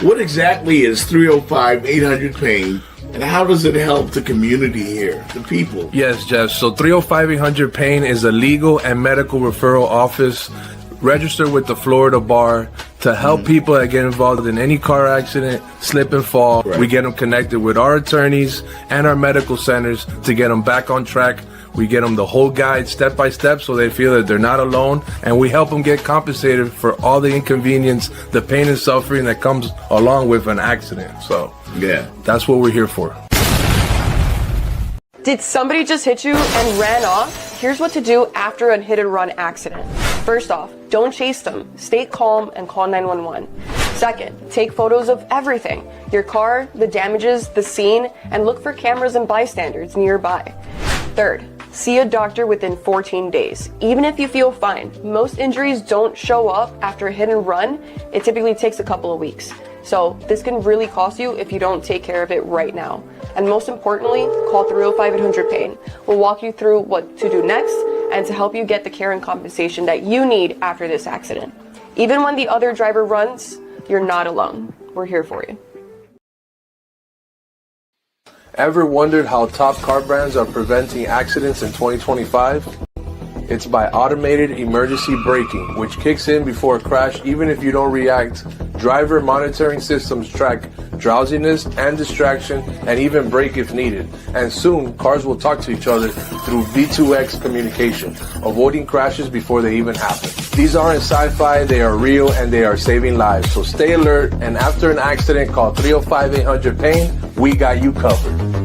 What exactly is 305 800 Pain, and how does it help the community here, the people? Yes, Jeff. So 305 800 Pain is a legal and medical referral office registered with the Florida Bar to help people that get involved in any car accident, slip and fall. Right. We get them connected with our attorneys and our medical centers to get them back on track. We get them the whole guide step by step so they feel that they're not alone, and we help them get compensated for all the inconvenience, the pain and suffering that comes along with an accident. So Yeah. that's what we're here for. Did somebody just hit you and ran off? Here's what to do after a hit and run accident. First off, don't chase them. Stay calm and call 911. Second, take photos of everything. Your car, the damages, the scene, and look for cameras and bystanders nearby. Third, see a doctor within 14 days. Even if you feel fine, most injuries don't show up after a hit and run. It typically takes a couple of weeks. So this can really cost you if you don't take care of it right now. And most importantly, call 305 800 Pain. We'll walk you through what to do next and to help you get the care and compensation that you need after this accident. Even when the other driver runs, you're not alone. We're here for you. Ever wondered how top car brands are preventing accidents in 2025? It's by automated emergency braking, which kicks in before a crash even if you don't react. Driver monitoring systems track drowsiness and distraction and even brake if needed. And soon, cars will talk to each other through V2X communication, avoiding crashes before they even happen. These aren't sci-fi, they are real and they are saving lives. So stay alert, and after an accident, call 305 800 Pain. We got you covered.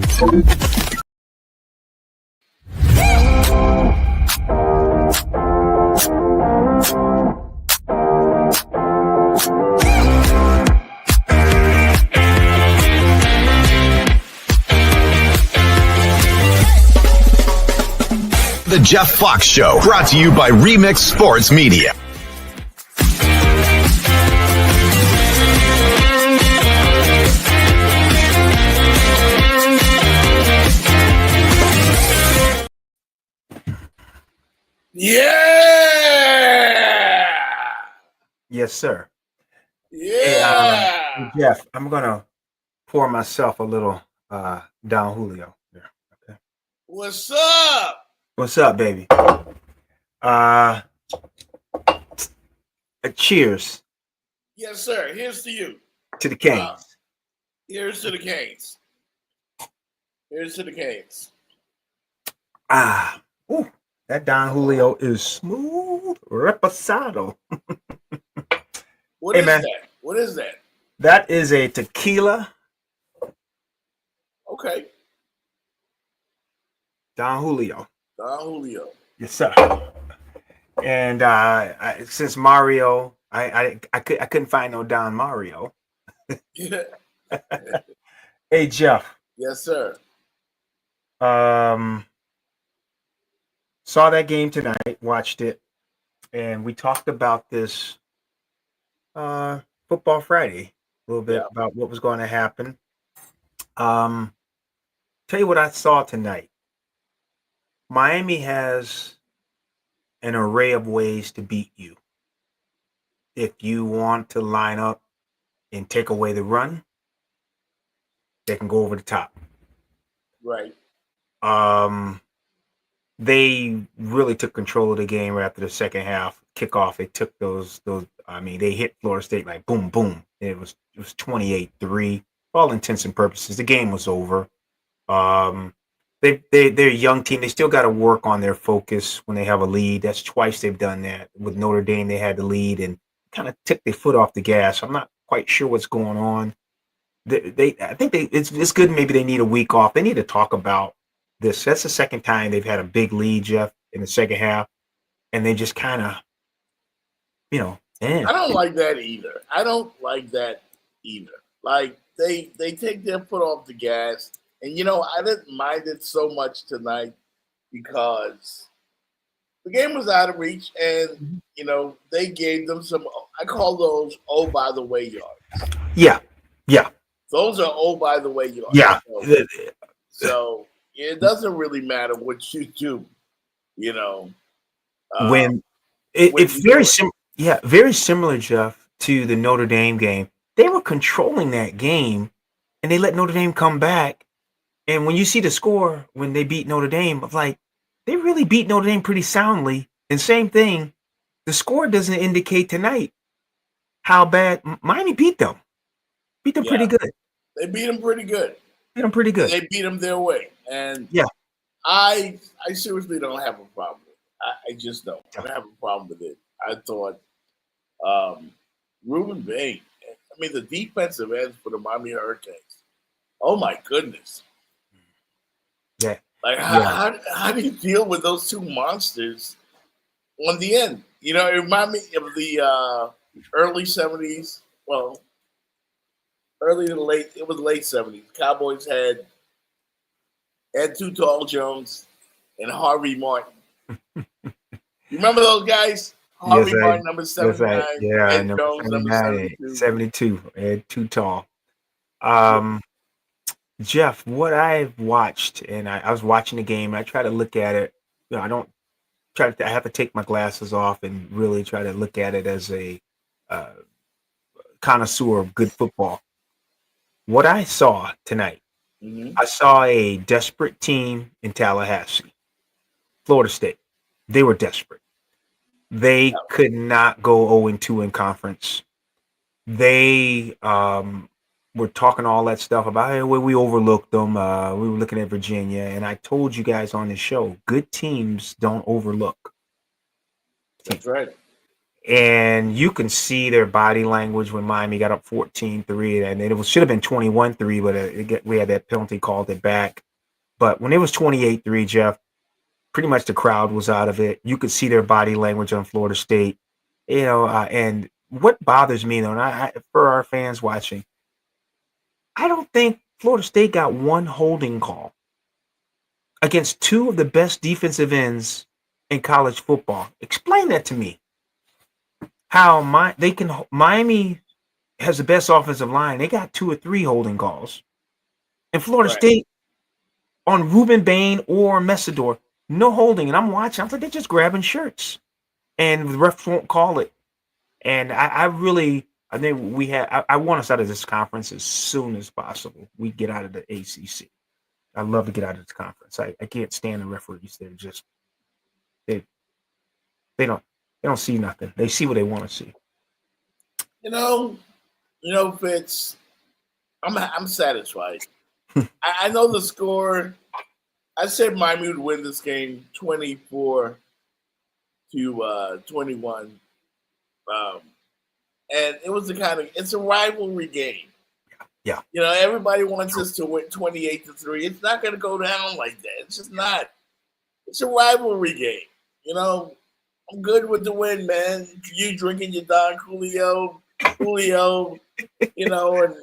The Jeff Fox Show, brought to you by Remix Sports Media. Yeah! Yes, sir. Yeah! Hey, Jeff, I'm gonna pour myself a little Don Julio there. Okay. What's up? What's up, baby? Cheers Yes, sir. Here's to you. to the Canes. Here's to the Canes. Here's to the Canes. Ooh, that Don Julio is smooth, reposado. What Hey, is man. that? What is that? That is a tequila Okay. Don Julio. Don Julio. Yes, sir. And since Mario, I couldn't find no Don Mario. Yeah. Hey, Jeff. Yes, sir. Saw that game tonight, watched it, and we talked about this Football Friday a little bit about what was going to happen. Tell you what I saw tonight. Miami has an array of ways to beat you. If you want to line up and take away the run, they can go over the top. Right. They really took control of the game right after the second half kickoff. They took those. I mean, they hit Florida State like boom, boom. It was 28-3. For all intents and purposes, the game was over. They're a young team. They still got to work on their focus when they have a lead. That's twice they've done that. With Notre Dame, they had the lead and kind of took their foot off the gas. I'm not quite sure what's going on. I think it's good. Maybe they need a week off. They need to talk about this. That's the second time they've had a big lead, Jeff, in the second half, and they just kind of, I don't like that either. Like they take their foot off the gas, and I didn't mind it so much tonight because the game was out of reach, and they gave them some. I call those "oh by the way" yards. Yeah. Those are "oh by the way" yards. Yeah. So it doesn't really matter what you do. When it's very very similar, Jeff, to the Notre Dame game. they were controlling that game, and they let Notre Dame come back. And when you see the score when they beat Notre Dame, of like they really beat Notre Dame pretty soundly. And same thing, the score doesn't indicate tonight how bad Miami beat them. Beat them pretty good. They beat them pretty good. Beat them pretty good. They beat them their way, and yeah, I seriously don't have a problem with it. I just don't. I don't have a problem with it. I thought Ruben Bain. I mean, the defensive ends for the Miami Hurricanes. Oh my goodness! Yeah. Like how do you deal with those two monsters on the end? You know, it reminded me of the early '70s. Well, early to late. It was late '70s. Cowboys had Too Tall Jones and Harvey Martin. You remember those guys? Harvey Martin, number 79. Yeah, Ed Jones, number 72. 72. Ed Too Tall. Jeff, what I've watched, and I was watching the game, and I try to look at it. You know, I don't try to. I have to take my glasses off and really try to look at it as a connoisseur of good football. What I saw tonight, I saw a desperate team in Tallahassee, Florida State. They were desperate. They could not go 0-2 in conference. They were talking all that stuff about, hey, well, we overlooked them. We were looking at Virginia. And I told you guys on the show, good teams don't overlook. That's right. And you can see their body language when Miami got up 14-3. And it should have been 21-3, but we had that penalty, called it back. But when it was 28-3, Jeff, pretty much the crowd was out of it. You could see their body language on Florida State. You know, and what bothers me, though, and for our fans watching, I don't think Florida State got one holding call against two of the best defensive ends in college football. Explain that to me. How Miami has the best offensive line. They got 2 or 3 holding calls. And Florida State on Ruben Bain or Messidor, no holding. And I'm watching. I'm like, they're just grabbing shirts. And the refs won't call it. And I think I want us out of this conference as soon as possible. We get out of the ACC. I love to get out of this conference. I can't stand the referees. They're just they don't see nothing. They see what they want to see. You know, Fitz, I'm satisfied. I know the score. I said Miami would win this game 24-21. And it was it's a rivalry game. Yeah. You know, everybody wants us to win 28-3. It's not going to go down like that. It's just not. It's a rivalry game. You know, I'm good with the win, man. You drinking your Don Julio, you know, and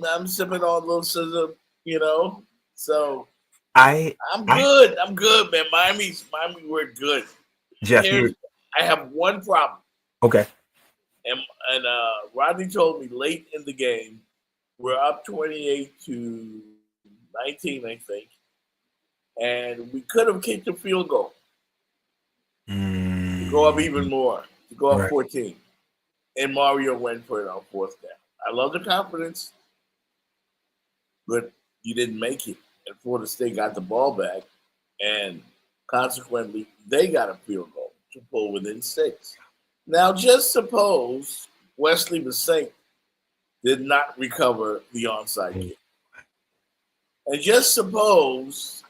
I'm sipping on a little scissor, you know. So I'm good. I'm good, man. Miami, we're good. Jeff, I have one problem. Okay. And Rodney told me late in the game, we're up 28-19, I think, and we could have kicked a field goal to go up even more, to go up 14. And Mario went for it on 4th down. I love the confidence, but you didn't make it. And Florida State got the ball back, and consequently, they got a field goal to pull within 6. Now, just suppose Wesley Bissink did not recover the onside kick. And just suppose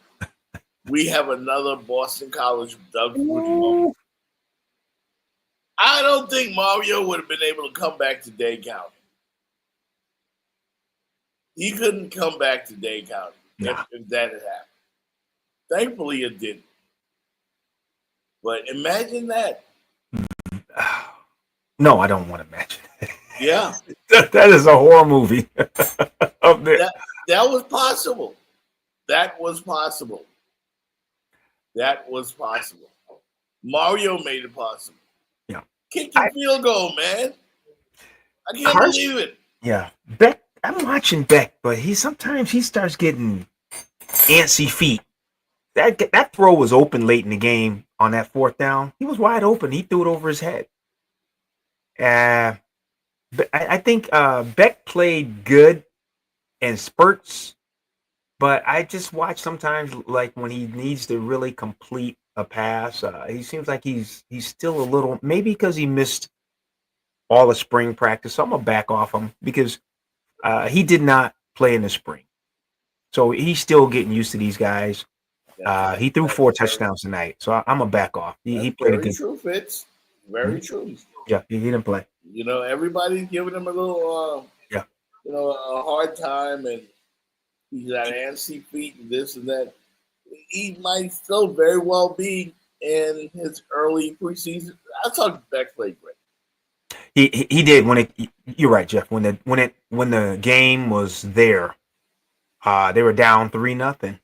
we have another Boston College Doug Flutie moment. I don't think Mario would have been able to come back to Dade County. He couldn't come back to Dade County if that had happened. Thankfully, it didn't. But imagine that. No, I don't want to imagine. Yeah. That is a horror movie. That was possible. That was possible. Mario made it possible. Yeah. Kick the field goal, man. I can't believe it. Yeah. Beck, I'm watching Beck, but sometimes he starts getting antsy feet. That throw was open late in the game on that 4th down. He was wide open. He threw it over his head. But I think Beck played good in spurts, but I just watch sometimes like when he needs to really complete a pass. He seems like he's still a little, maybe because he missed all the spring practice. So I'm gonna back off him because he did not play in the spring, so he's still getting used to these guys. He threw 4 touchdowns tonight, so I'm gonna back off. He played a very good. true, Fitz. Very true. Yeah, he didn't play. You know, everybody's giving him a little, Yeah. you know, a hard time, and he's got antsy feet and this and that. He might still very well be in his early preseason. I thought Beck played great. He did when it. You're right, Jeff. When the game was there, they were down 3-0.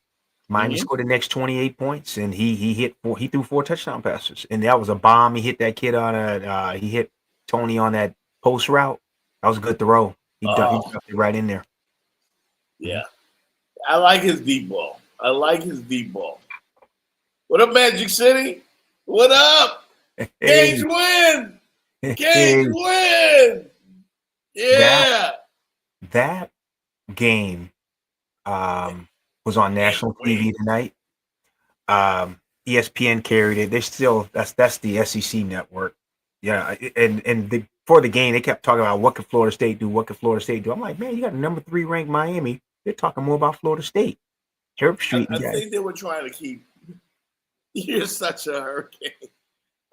Miami scored the next 28 points, and he threw 4 touchdown passes, and that was a bomb. He hit that kid on a he hit Tony on that post route. That was a good throw. He dropped it right in there. Yeah, I like his deep ball. What up, Magic City? What up? Kings win. Kings win. Yeah. That game was on national TV tonight. ESPN carried it. They're still that's the SEC network. Yeah, and before the game, they kept talking about what could Florida State do? What could Florida State do? I'm like, man, you got number 3 ranked Miami. They're talking more about Florida State. Herb Street. I think they were trying to keep. You're such a hurricane.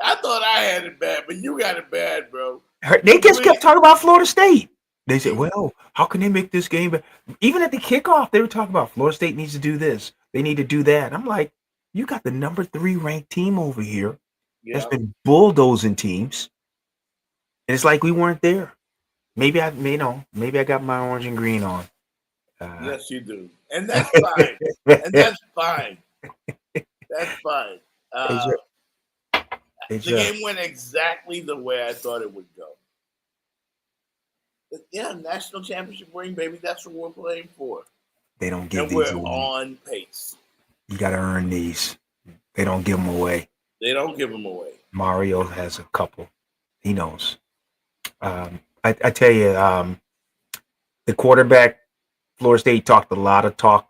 I thought I had it bad, but you got it bad, bro. They just kept talking about Florida State. They said, well, how can they make this game? Even at the kickoff, they were talking about Florida State needs to do this. They need to do that. I'm like, you got the number 3 ranked team over here that's been bulldozing teams. And it's like we weren't there. Maybe I got my orange and green on. Yes, you do. And that's fine. That's fine. The game went exactly the way I thought it would go. But yeah, national championship ring, baby. That's what we're playing for. They don't give and these we're away. On pace. You got to earn these. They don't give them away. Mario has a couple. He knows. I tell you, the quarterback, Florida State talked a lot of talk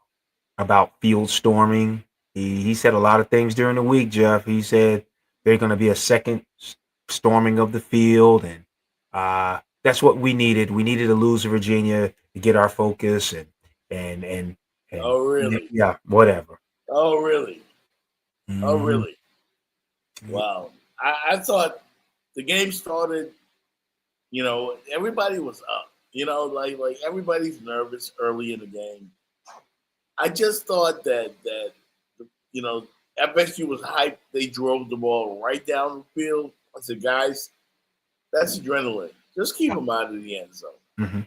about field storming. He said a lot of things during the week, Jeff. He said there's going to be a second storming of the field, and that's what we needed. We needed to lose to Virginia to get our focus and oh, really? Yeah, whatever. Oh, really? Mm-hmm. Oh, really? Wow. I thought the game started, you know, everybody was up. You know, like everybody's nervous early in the game. I just thought that you know, FSU was hyped. They drove the ball right down the field. I said, guys, that's adrenaline. Just keep them out of the end zone. Mm-hmm.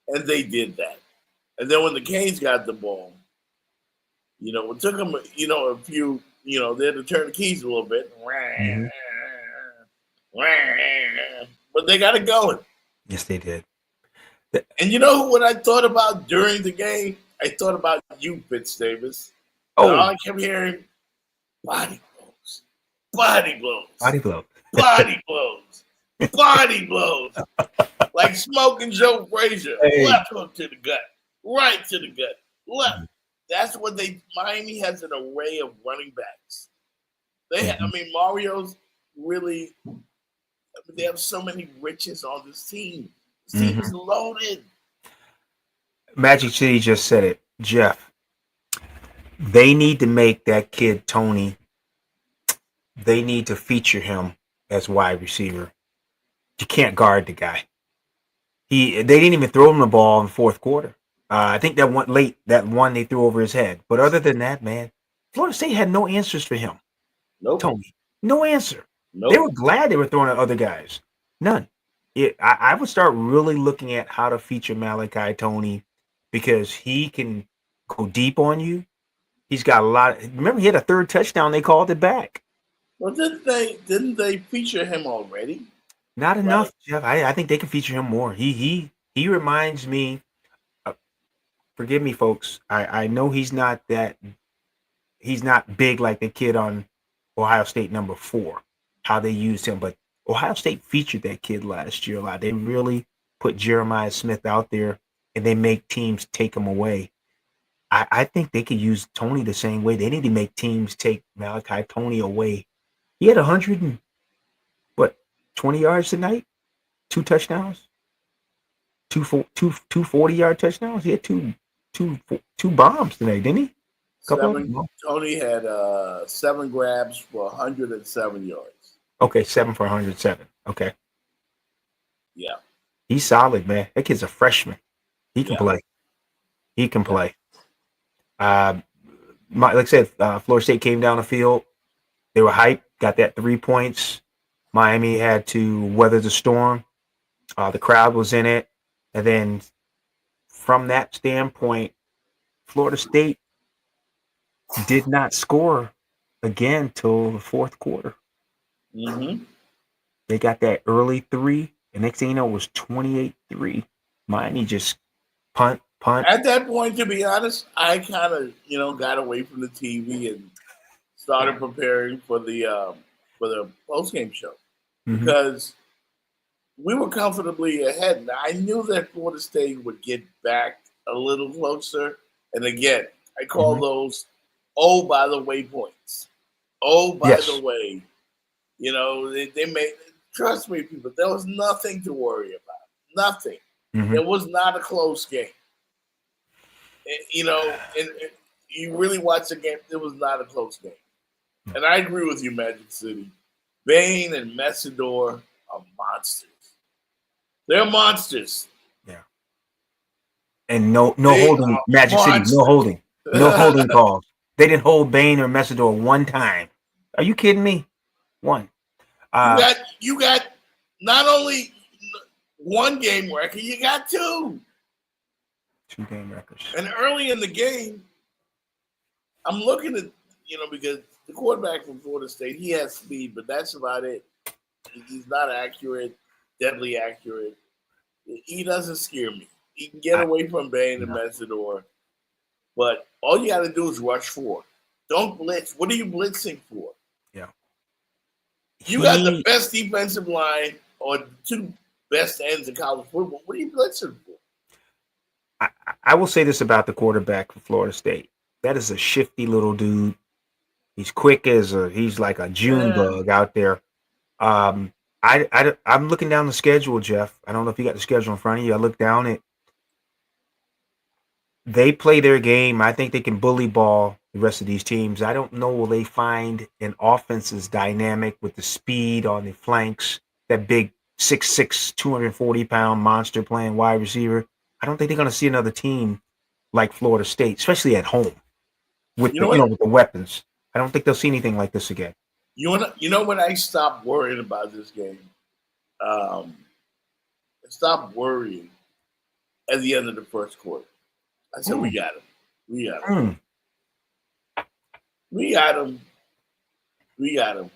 And they did that. And then when the Canes got the ball, you know, it took them, you know, a few, you know, they had to turn the keys a little bit. Mm-hmm. But they got it going. Yes, they did. And you know what I thought about during the game? I thought about you, Fitz Davis. Oh, and all I kept hearing, body blows, body blows, body blow, body blows, body blows. Like smoking Joe Frazier. Hey. Left hook to the gut, right to the gut, left. That's what Miami has an array of running backs. I mean, Mario's really, they have so many riches on this team. This team is loaded. Magic City just said it, Jeff. They need to make that kid Tony. They need to feature him as wide receiver. You can't guard the guy. They didn't even throw him the ball in the fourth quarter. I think that one they threw over his head. But other than that, man, Florida State had no answers for him. Nope. Tony, no answer. Nope. They were glad they were throwing at other guys. None. I would start really looking at how to feature Malachi Tony because he can go deep on you. He's got a lot. Remember, he had a third touchdown. They called it back. Well, didn't they feature him already? Not enough, Jeff. I think they can feature him more. He reminds me. Forgive me, folks. I know he's not big like the kid on Ohio State number 4. How they used him, but Ohio State featured that kid last year a lot. They really put Jeremiah Smith out there and they make teams take him away. I think they could use Tony the same way. They need to make teams take Malachi Tony away. He had 20 yards tonight, 2 touchdowns, two 40-yard touchdowns. He had two bombs tonight, didn't he? Tony had 7 grabs for 107 yards. Okay, 7 for 107. Okay. Yeah. He's solid, man. That kid's a freshman. He can play. He can play. Like I said, Florida State came down the field. They were hyped, got that 3 points. Miami had to weather the storm. The crowd was in it. And then from that standpoint, Florida State did not score again till the fourth quarter. Mm-hmm. They got that early 3, and next thing you know, it was 28-3. Miami just punt. At that point, to be honest, I kind of, got away from the TV and started preparing for the post-game show because we were comfortably ahead. And I knew that Florida State would get back a little closer. And again, I call those, oh, by the way, points. Oh, by the way. They made, trust me, people, there was nothing to worry about. Nothing. It was not a close game. And you really watch the game, it was not a close game. And I agree with you, Magic City. Bain and Messidor are monsters. They're monsters. Yeah. And no holding, Magic City, no holding. No holding calls. They didn't hold Bain or Messidor one time. Are you kidding me? One. You got not only one game record, you got 2. 2 game records. And early in the game, I'm looking at, because the quarterback from Florida State, he has speed, but that's about it. He's not accurate, deadly accurate. He doesn't scare me. He can get away from Bain and Messidor, but all you got to do is rush 4. Don't blitz. What are you blitzing for? Yeah. You got the best defensive line or 2 best ends in college football. What are you blitzing for? I will say this about the quarterback for Florida State. That is a shifty little dude. He's quick he's like a June bug out there. I'm looking down the schedule, Jeff. I don't know if you got the schedule in front of you. I looked down it. They play their game. I think they can bully ball the rest of these teams. I don't know, will they find an offense as dynamic with the speed on the flanks, that big 6'6", 240-pound monster playing wide receiver. I don't think they're going to see another team like Florida State, especially at home with with the weapons. I don't think they'll see anything like this again. You know when I stopped worrying about this game? I stopped worrying at the end of the first quarter. I said, we got him. We got him. We got him. We got him.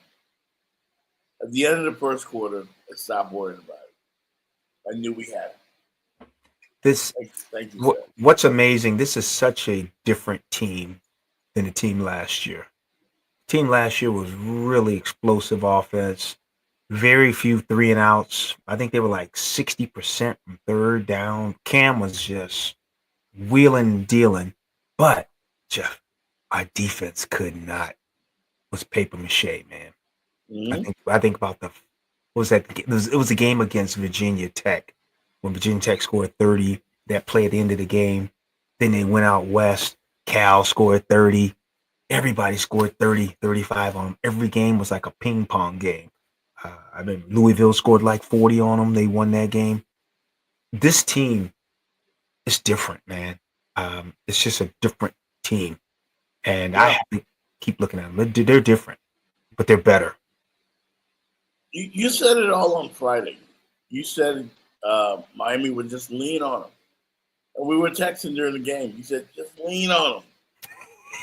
At the end of the first quarter, I stopped worrying about it. I knew we had him. Thank you, what's amazing, this is such a different team than the team last year. The team last year was really explosive offense, very few 3 and outs. I think they were like 60% from third down. Cam was just wheeling and dealing. But, Jeff, our defense was paper mache, man. I think about what was that? It was a game against Virginia Tech. When Virginia Tech scored 30, that play at the end of the game. Then they went out west. Cal scored 30. Everybody scored 30, 35 on them. Every game was like a ping pong game. I mean, Louisville scored like 40 on them. They won that game. This team is different, man. It's just a different team. And I have to keep looking at them. They're different, but they're better. You said it all on Friday. You said Miami would just lean on them. And we were texting during the game. You said, just lean on them.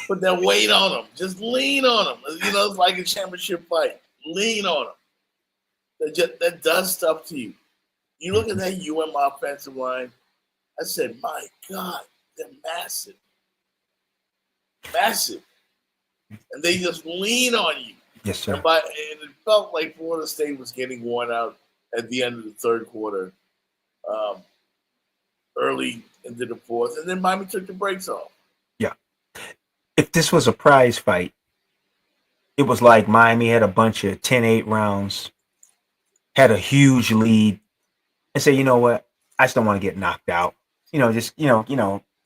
Put that weight on them. Just lean on them. It's like a championship fight. Lean on them. That does stuff to you. You look at that offensive line. I said, my God, they're massive. Massive. And they just lean on you. Yes, sir. And it felt like Florida State was getting worn out at the end of the third quarter. um, early into the fourth, and then Miami took the brakes off. Yeah. If this was a prize fight, it was like Miami had a bunch of 10-8 rounds, had a huge lead, and say, you know what, I just don't want to get knocked out.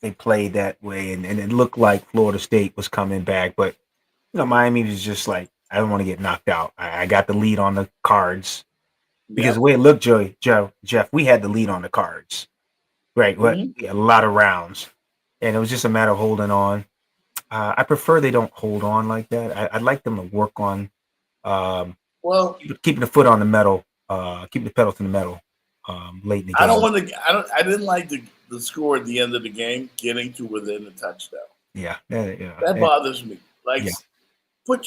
They played that way, and it looked like Florida State was coming back, but Miami was just like, I don't want to get knocked out. I got the lead on the cards because the way it looked, Jeff, we had the lead on the cards, right? We had a lot of rounds, and it was just a matter of holding on. I prefer they don't hold on like that. I'd like them to work on keeping the foot on the metal, keeping the pedal to the metal late in the game. I didn't like the score at the end of the game getting to within a touchdown. Yeah. That bothers me. Like, what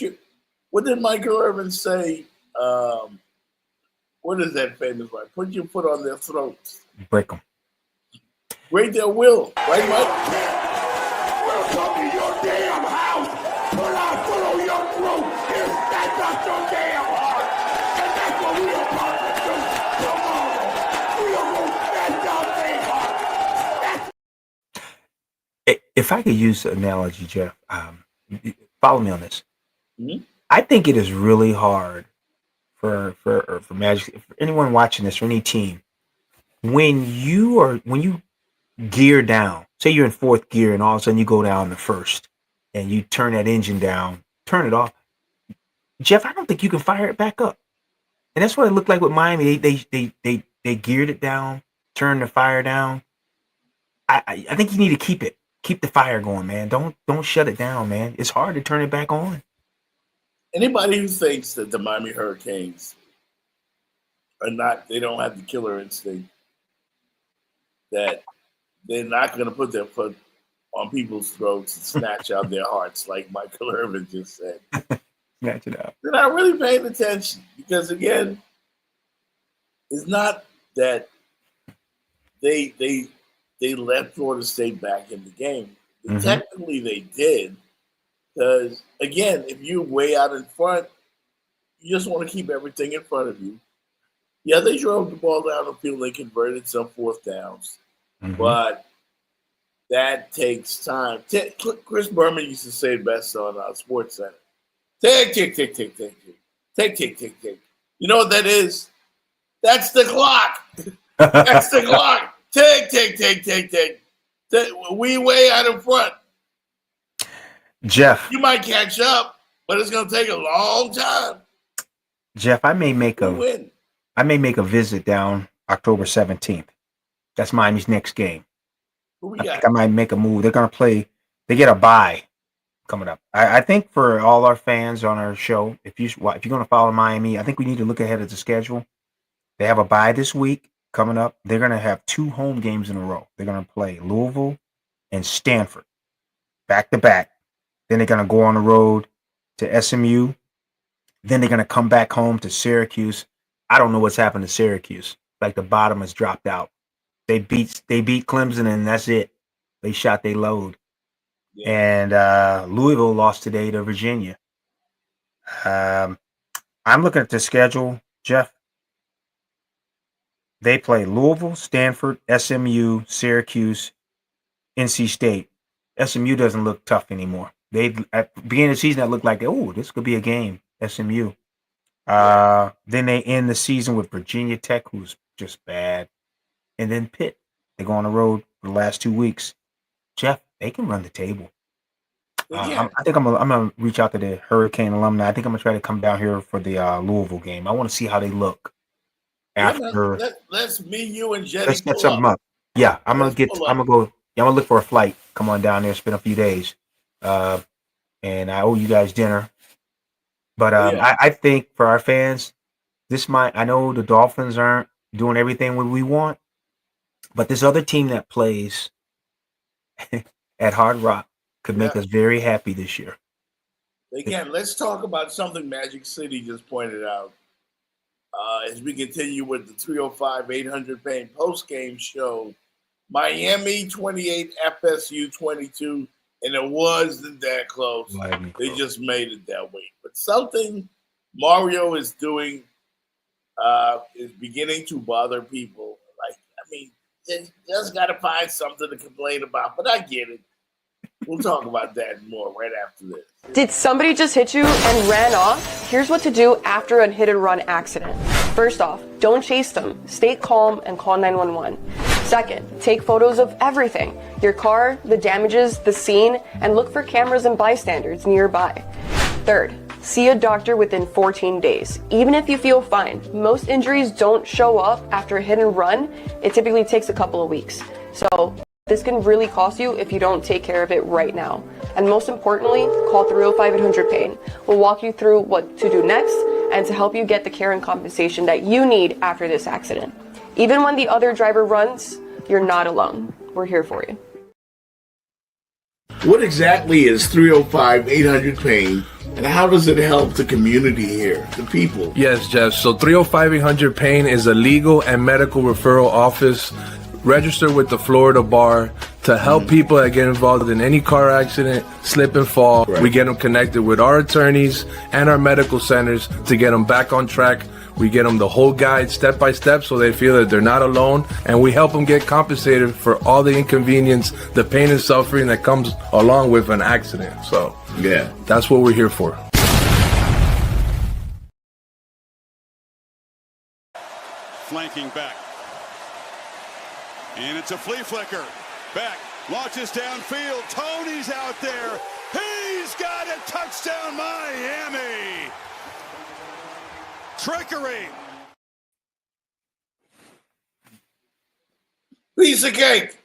did Michael Irvin say? What is that famous line? Put your foot on their throats. Break them. Break their will. Right, Mike? We'll come to your damn house. Put our foot on your throat. And snatch out your damn heart. And that's what we are about to do tomorrow. We are going to snatch out their heart. If I could use an analogy, Jeff, follow me on this. Mm-hmm. I think it is really hard for Magic, for anyone watching this, or any team, when you gear down, say you're in fourth gear and all of a sudden you go down to first and you turn that engine down, turn it off. Jeff, I don't think you can fire it back up. And that's what it looked like with Miami. They geared it down, turned the fire down. I think you need to keep the fire going, man. Don't shut it down, man. It's hard to turn it back on. Anybody who thinks that the Miami Hurricanes they don't have the killer instinct, that they're not going to put their foot on people's throats and snatch out their hearts, like Michael Irvin just said. Snatch it out. They're not really paying attention because, again, it's not that they let Florida State back in the game. Mm-hmm. Technically, they did. Because, again, if you're way out in front, you just want to keep everything in front of you. Yeah, they drove the ball down the field. They converted some fourth downs. Mm-hmm. But that takes time. Chris Berman used to say it best on Sports Center. Tick, tick, tick, tick, tick, tick. Tick, tick, tick, tick. You know what that is? That's the clock. That's the clock. Tick, tick, tick, tick, tick. We way out in front. Jeff, you might catch up, but it's going to take a long time. Jeff, I may make a visit down October 17th. That's Miami's next game. I think I might make a move. They're going to play. They get a bye coming up. I think for all our fans on our show, if you're going to follow Miami, I think we need to look ahead at the schedule. They have a bye this week coming up. They're going to have 2 home games in a row. They're going to play Louisville and Stanford back to back. Then they're going to go on the road to SMU. Then they're going to come back home to Syracuse. I don't know what's happened to Syracuse. Like the bottom has dropped out. They beat Clemson and that's it. They shot their load. Yeah. And Louisville lost today to Virginia. I'm looking at the schedule, Jeff. They play Louisville, Stanford, SMU, Syracuse, NC State. SMU doesn't look tough anymore. At the beginning of the season, that looked like, this could be a game, SMU. Then they end the season with Virginia Tech, who's just bad. And then Pitt. They go on the road for the last 2 weeks. Jeff, they can run the table. I think I'm gonna reach out to the Hurricane alumni. I think I'm gonna try to come down here for the Louisville game. I want to see how they look after. Let's me, you, and Jetty. Let's set something up. Yeah, I'm gonna look for a flight. Come on down there, spend a few days. And I owe you guys dinner. But I think for our fans, I know the Dolphins aren't doing everything we want, but this other team that plays at Hard Rock could make us very happy this year. Again, let's talk about something Magic City just pointed out. As we continue with the 305-800 Pain post-game show, Miami 28, FSU 22, and it wasn't that close. They just made it that way. But something Mario is doing is beginning to bother people. Like, I mean, you just got to find something to complain about. But I get it. We'll talk about that more right after this. Did somebody just hit you and ran off? Here's what to do after a hit and run accident. First off, don't chase them. Stay calm and call 911. Second, take photos of everything. Your car, the damages, the scene, and look for cameras and bystanders nearby. Third, see a doctor within 14 days. Even if you feel fine, most injuries don't show up after a hit and run. It typically takes a couple of weeks. So this can really cost you if you don't take care of it right now. And most importantly, call 305-800-PAIN. We'll walk you through what to do next and to help you get the care and compensation that you need after this accident. Even when the other driver runs, you're not alone. We're here for you. What exactly is 305-800-PAIN, and how does it help the community here, the people? Yes, Jeff. So 305-800-PAIN is a legal and medical referral office registered with the Florida Bar to help people that get involved in any car accident, slip and fall. Right. We get them connected with our attorneys and our medical centers to get them back on track. We get them the whole guide step by step so they feel that they're not alone, and we help them get compensated for all the inconvenience, the pain and suffering that comes along with an accident. So Yeah. that's what we're here for. Flanking back. And it's a flea flicker. Back. Launches downfield. Tony's out there. He's got a touchdown, Miami. Trickery. Piece of cake.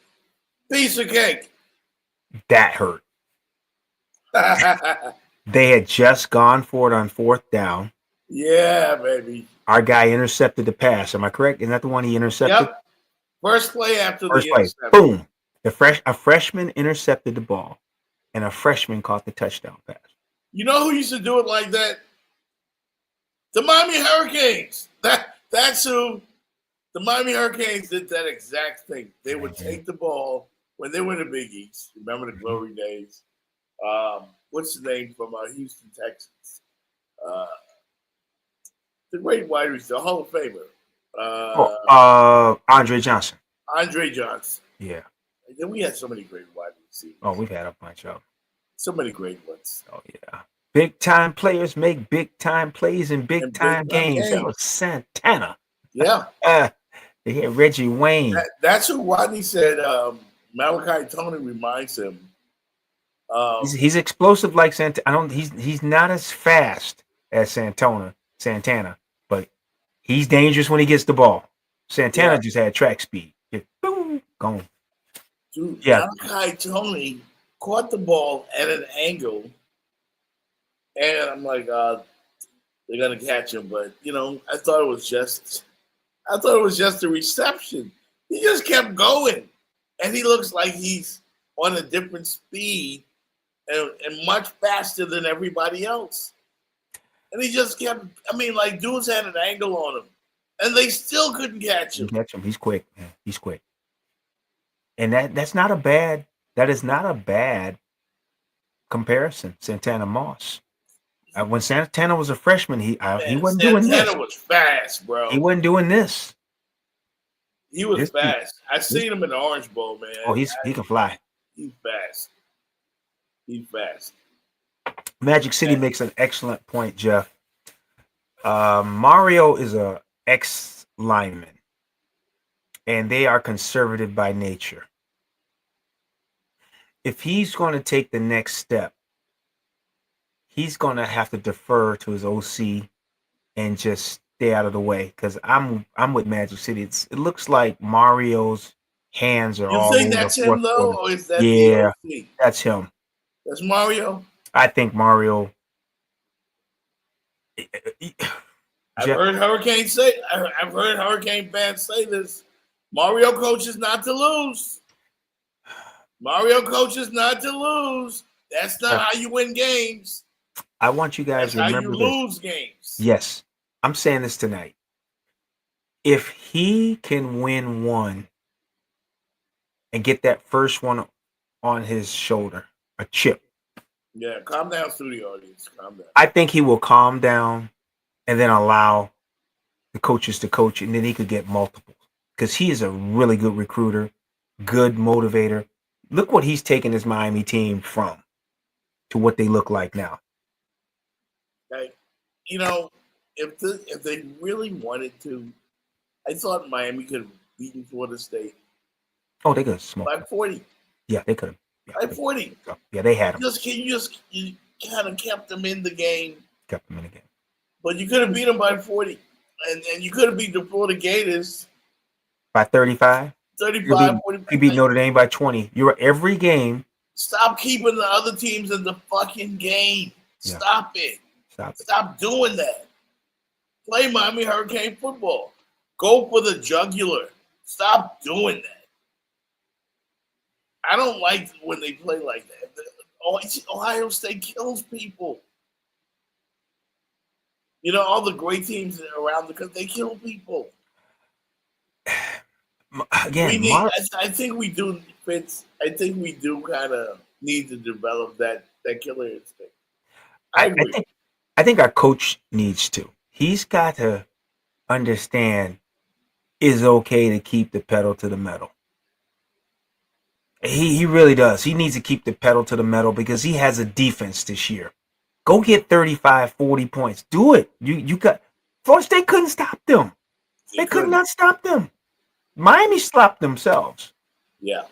Piece of cake. That hurt. They had just gone for it on fourth down. Yeah, baby. Our guy intercepted the pass. Am I correct? Isn't that the one he intercepted? Yep. First play after First the play. interception. Boom. A freshman intercepted the ball, and a freshman caught the touchdown pass. You know who used to do it like that? The Miami Hurricanes. That's who. The Miami Hurricanes did that exact thing. They would take the ball when they were in the Big East. Remember the glory days? What's the name from Houston, Texas? The great wide receiver, Hall of Famer. Andre Johnson. Andre Johnson. Yeah. And then we had so many great wide receivers. Oh, we've had a bunch of them. So many great ones. Oh, yeah. Big time players make big time plays in big time big-time games. That was Santana. Yeah. They had Reggie Wayne. That's who Rodney said Malachi Tony reminds him. He's explosive like Santana. He's not as fast as Santana, but he's dangerous when he gets the ball. Santana just had track speed. Just boom, gone. Dude, Yeah. Malachi Tony caught the ball at an angle, and I'm like, they're gonna catch him, but I thought it was just a reception. He just kept going, and he looks like he's on a different speed and much faster than everybody else. And he just kept. Dudes had an angle on him, and they still couldn't catch him. Catch him. He's quick. Man. He's quick. And that's not a bad. That is not a bad comparison. Santana Moss. When Santana was a freshman, he wasn't doing this. Santana was fast, bro. He wasn't doing this. He was fast. I seen him in the Orange Bowl, man. Oh, he can fly. He's fast. He's fast. Magic City makes an excellent point, Jeff. Mario is a ex-lineman, and they are conservative by nature. If he's going to take the next step, he's going to have to defer to his OC and just stay out of the way. Because I'm with Magic City. It looks like Mario's hands are all You think over that's the him fourth though, quarter. or is that Yeah, the OC? that's him. That's Mario. I think Mario. I've heard Hurricane fans say this. Mario coaches not to lose. Mario coaches not to lose. That's not how you win games. I want you guys That's to how you remember this. lose games. Yes, I'm saying this tonight. If he can win one and get that first one on his shoulder, a chip, Yeah, calm down through the audience. Calm down. I think he will calm down and then allow the coaches to coach, and then he could get multiples. because he is a really good recruiter, good motivator. Look what he's taken his Miami team from to what they look like now. Like, if they really wanted to, I thought Miami could have beaten Florida State Oh, they could have smoked. by 40. Yeah, they could have. Yeah, By 40. yeah, they had him. You kind of kept them in the game, Kept them in the game. but you could have beat them by 40. And you could have beat the Florida Gators By 35, 35, 40. you beat Notre Dame by 20. You're every game. Stop keeping the other teams in the fucking game. Yeah. Stop it. Stop it. Stop doing that. Play Miami Hurricane football. Go for the jugular. Stop doing that. I don't like when they play like that. Ohio State kills people. All the great teams around the country, they kill people. Again, I think we do, Fitz. I think we do kind of need to develop that killer instinct. I think our coach needs to. He's got to understand it's okay to keep the pedal to the metal. He really does. He needs to keep the pedal to the metal because he has a defense this year. Go get 35, 40 points. Do it. You got Florida State couldn't stop them. They could not stop them. Miami stopped themselves. Yeah.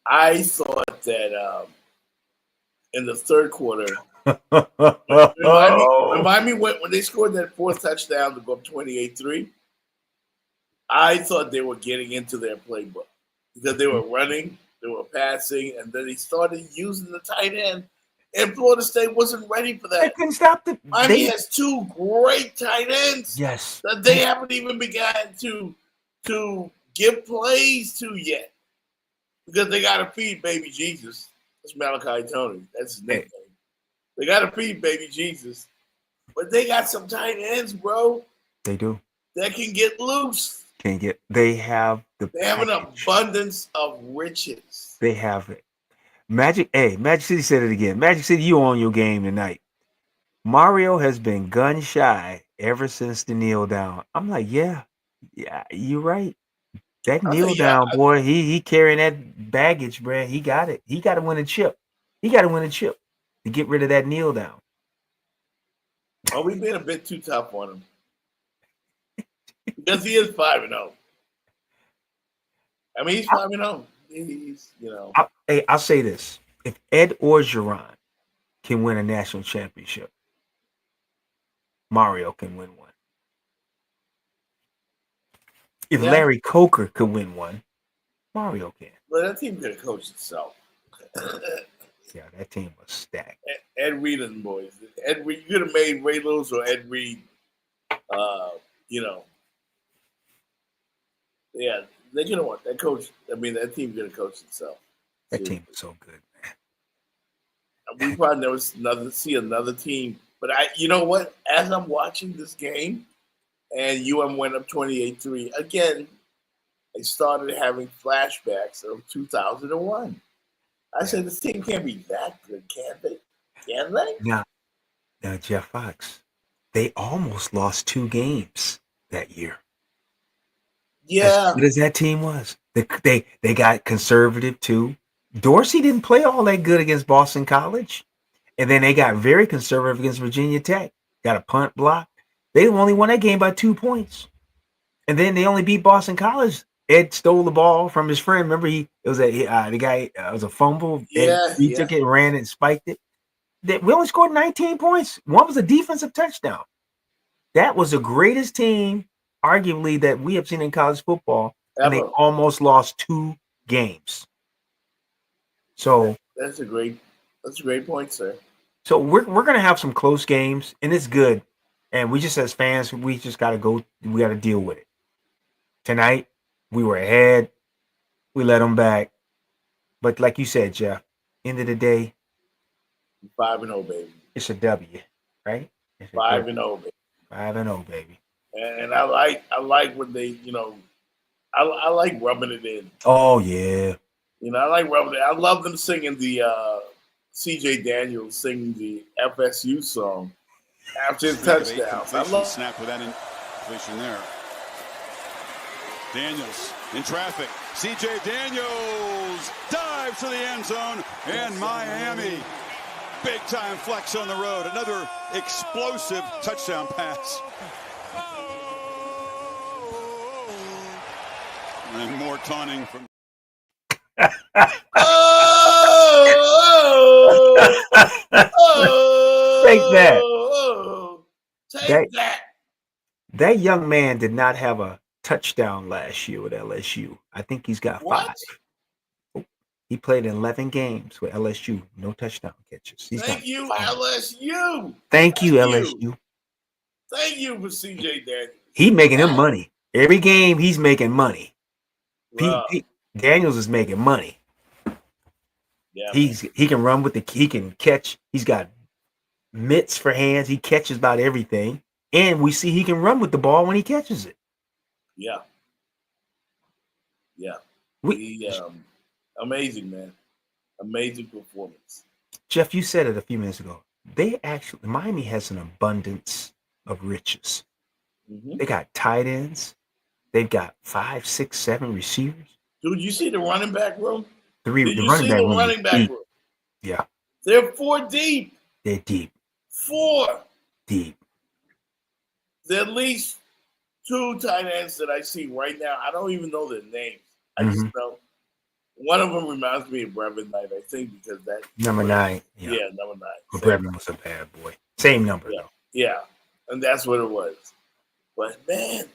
I thought that in the third quarter, when Miami when they scored that fourth touchdown to go up 28-3, I thought they were getting into their playbook because they were running, they were passing, and then they started using the tight end. And Florida State wasn't ready for that. They couldn't stop them. Miami has two great tight ends Yes. that they haven't even begun to give plays to yet. Because they got to feed baby Jesus. That's Malachi Tony. That's his nickname. They got to feed baby Jesus. But they got some tight ends, bro. They do. That can get loose. They have an abundance of riches. They have it. Magic City said it again. Magic City, you on your game tonight. Mario has been gun shy ever since the kneel down. I'm like, yeah, you're right. That kneel down, boy, he carrying that baggage, bro. He got it. He got to win a chip. He got to win a chip to get rid of that kneel down. Oh, we've been a bit too tough on him. Because he is 5-0. I mean, he's 5-0. He's, I'll say this. If Ed Orgeron can win a national championship, Mario can win one. If Larry Coker could win one, Mario can. Well, that team could have coached itself. Yeah, that team was stacked. Ed Reed and the boys. Ed Reed, you could have made Ray Lewis or Ed Reed, Yeah, they could have won. That team could have coached itself. That team was so good, man. We probably never see another team. But you know what? As I'm watching this game, and UM went up 28-3, again, I started having flashbacks of 2001. I said, this team can't be that good, can they? Can they? Now, Jeff Fox, they almost lost 2 games that year. Yeah. As good as that team was. They got conservative, too. Dorsey didn't play all that good against Boston College. And then they got very conservative against Virginia Tech. Got a punt block. They only won that game by 2 points. And then they only beat Boston College. Ed stole the ball from his friend. Remember, it was a fumble. He took it, ran it, and spiked it. We only scored 19 points. One was a defensive touchdown. That was the greatest team, arguably, that we have seen in college football. And they almost lost 2 games. So that's a great point, sir. So we're gonna have some close games, and it's good. And we just, as fans, we just gotta go. We gotta deal with it. Tonight, we were ahead. We let them back. But like you said, Jeff, end of the day, 5-0, baby. It's a W, right? 5-0, baby. 5-0, baby. And I like when they, I like rubbing it in. Oh yeah. I like rubbing it. I love them singing the C.J. Daniels singing the FSU song after his touchdowns. I love snap with that completion there. Daniels in traffic. C.J. Daniels dives to the end zone, and Miami, big-time flex on the road. Another explosive touchdown pass. And more taunting from... Take that. Take that. That young man did not have a touchdown last year with LSU. I think he's got 5. What? He played in 11 games with LSU. No touchdown catches. Thank you, LSU. Thank you, LSU. Thank you for C.J. Daniels. He making him money. Every game he's making money. Wow. Daniels is making money. Yeah, he can run with he can catch. He's got mitts for hands. He catches about everything. And we see he can run with the ball when he catches it. Yeah. Amazing, man. Amazing performance. Jeff, you said it a few minutes ago. Miami has an abundance of riches. Mm-hmm. They got tight ends. They've got 5, 6, 7 receivers. Dude, you see the running back room? Running back room? Yeah. They're 4 deep. They're deep. 4 deep. There are at least 2 tight ends that I see right now. I don't even know their names. I just know one of them reminds me of Brevin Knight, I think, because that number 9. Yeah, number 9. Well, Brevin was a bad boy. Same number. Yeah. Yeah. And that's what it was. But man,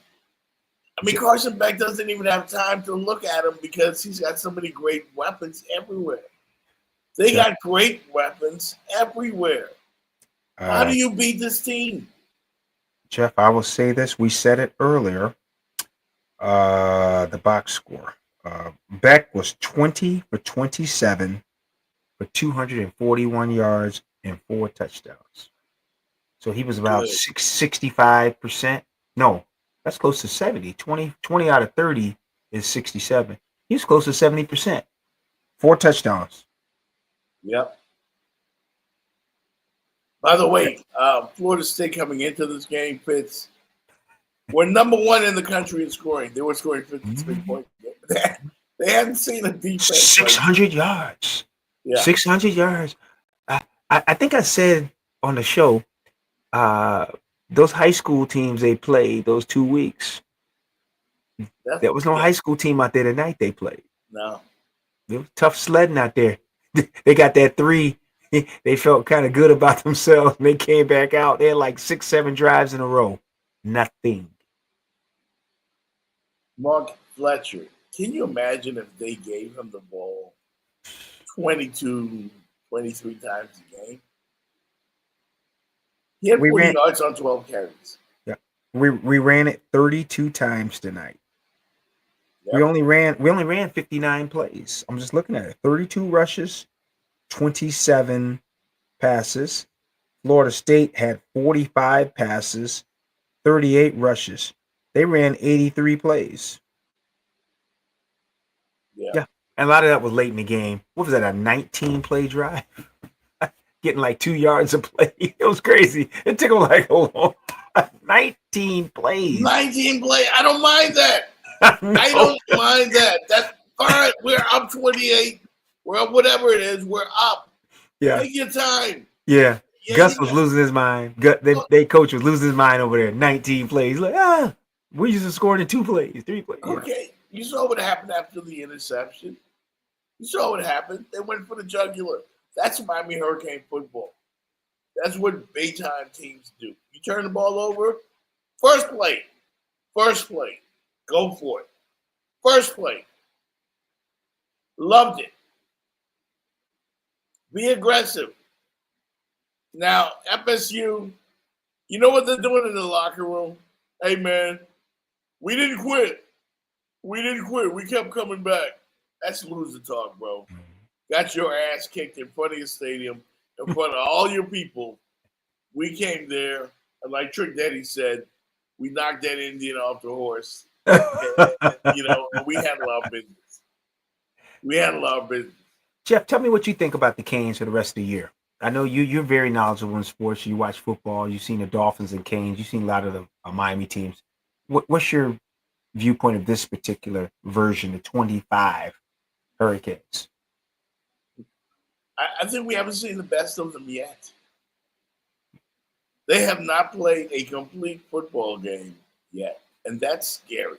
I mean, Carson Beck doesn't even have time to look at him because he's got so many great weapons everywhere. They got great weapons everywhere. How do you beat this team? Jeff, I will say this. We said it earlier. The box score. Beck was 20 for 27 for 241 yards and 4 touchdowns. So he was about 65%. No, that's close to 70. 20 out of 30 is 67. He's close to 70%. 4 touchdowns. Yep. By the way, Florida State coming into this game, Fitz, were number 1 in the country in scoring. They were scoring 53 points. They hadn't seen a defense. 600 yards. Yeah. 600 yards. I think I said on the show, those high school teams they played those 2 weeks. There was no high school team out there tonight they played. No. It was tough sledding out there. They got that 3. They felt kind of good about themselves. And they came back out. They had like 6, 7 drives in a row. Nothing. Mark Fletcher, can you imagine if they gave him the ball 22, 23 times a game? He had 40 yards on 12 carries. Yeah. We ran it 32 times tonight. Yep. We only ran 59 plays. I'm just looking at it. 32 rushes, 27 passes. Florida State had 45 passes, 38 rushes. They ran 83 plays. Yeah. And a lot of that was late in the game. What was that, a 19-play drive? Getting like 2 yards a play. It was crazy. It took them like, hold on, 19 plays. 19 plays. I don't mind that. I don't mind that. That's all right. We're up 28. We're up whatever it is. We're up. Yeah. Take your time. Yeah. Gus was losing his mind. They coach was losing his mind over there. 19 plays. Like, we used to score in 2 plays, 3 plays. Yeah. Okay. You saw what happened after the interception. You saw what happened. They went for the jugular. That's Miami Hurricane football. That's what big-time teams do. You turn the ball over, first play. Go for it. First play. Loved it. Be aggressive. Now, FSU, you know what they're doing in the locker room? Hey, man, we didn't quit. We kept coming back. That's loser talk, bro. Got your ass kicked in front of your stadium, in front of all your people. We came there, and like Trick Daddy said, we knocked that Indian off the horse. And, we handle our business. Jeff, tell me what you think about the Canes for the rest of the year. I know you're very knowledgeable in sports. You watch football. You've seen the Dolphins and Canes. You've seen a lot of the Miami teams. What's your viewpoint of this particular version, the 25 Hurricanes? I think we haven't seen the best of them yet. They have not played a complete football game yet, and that's scary.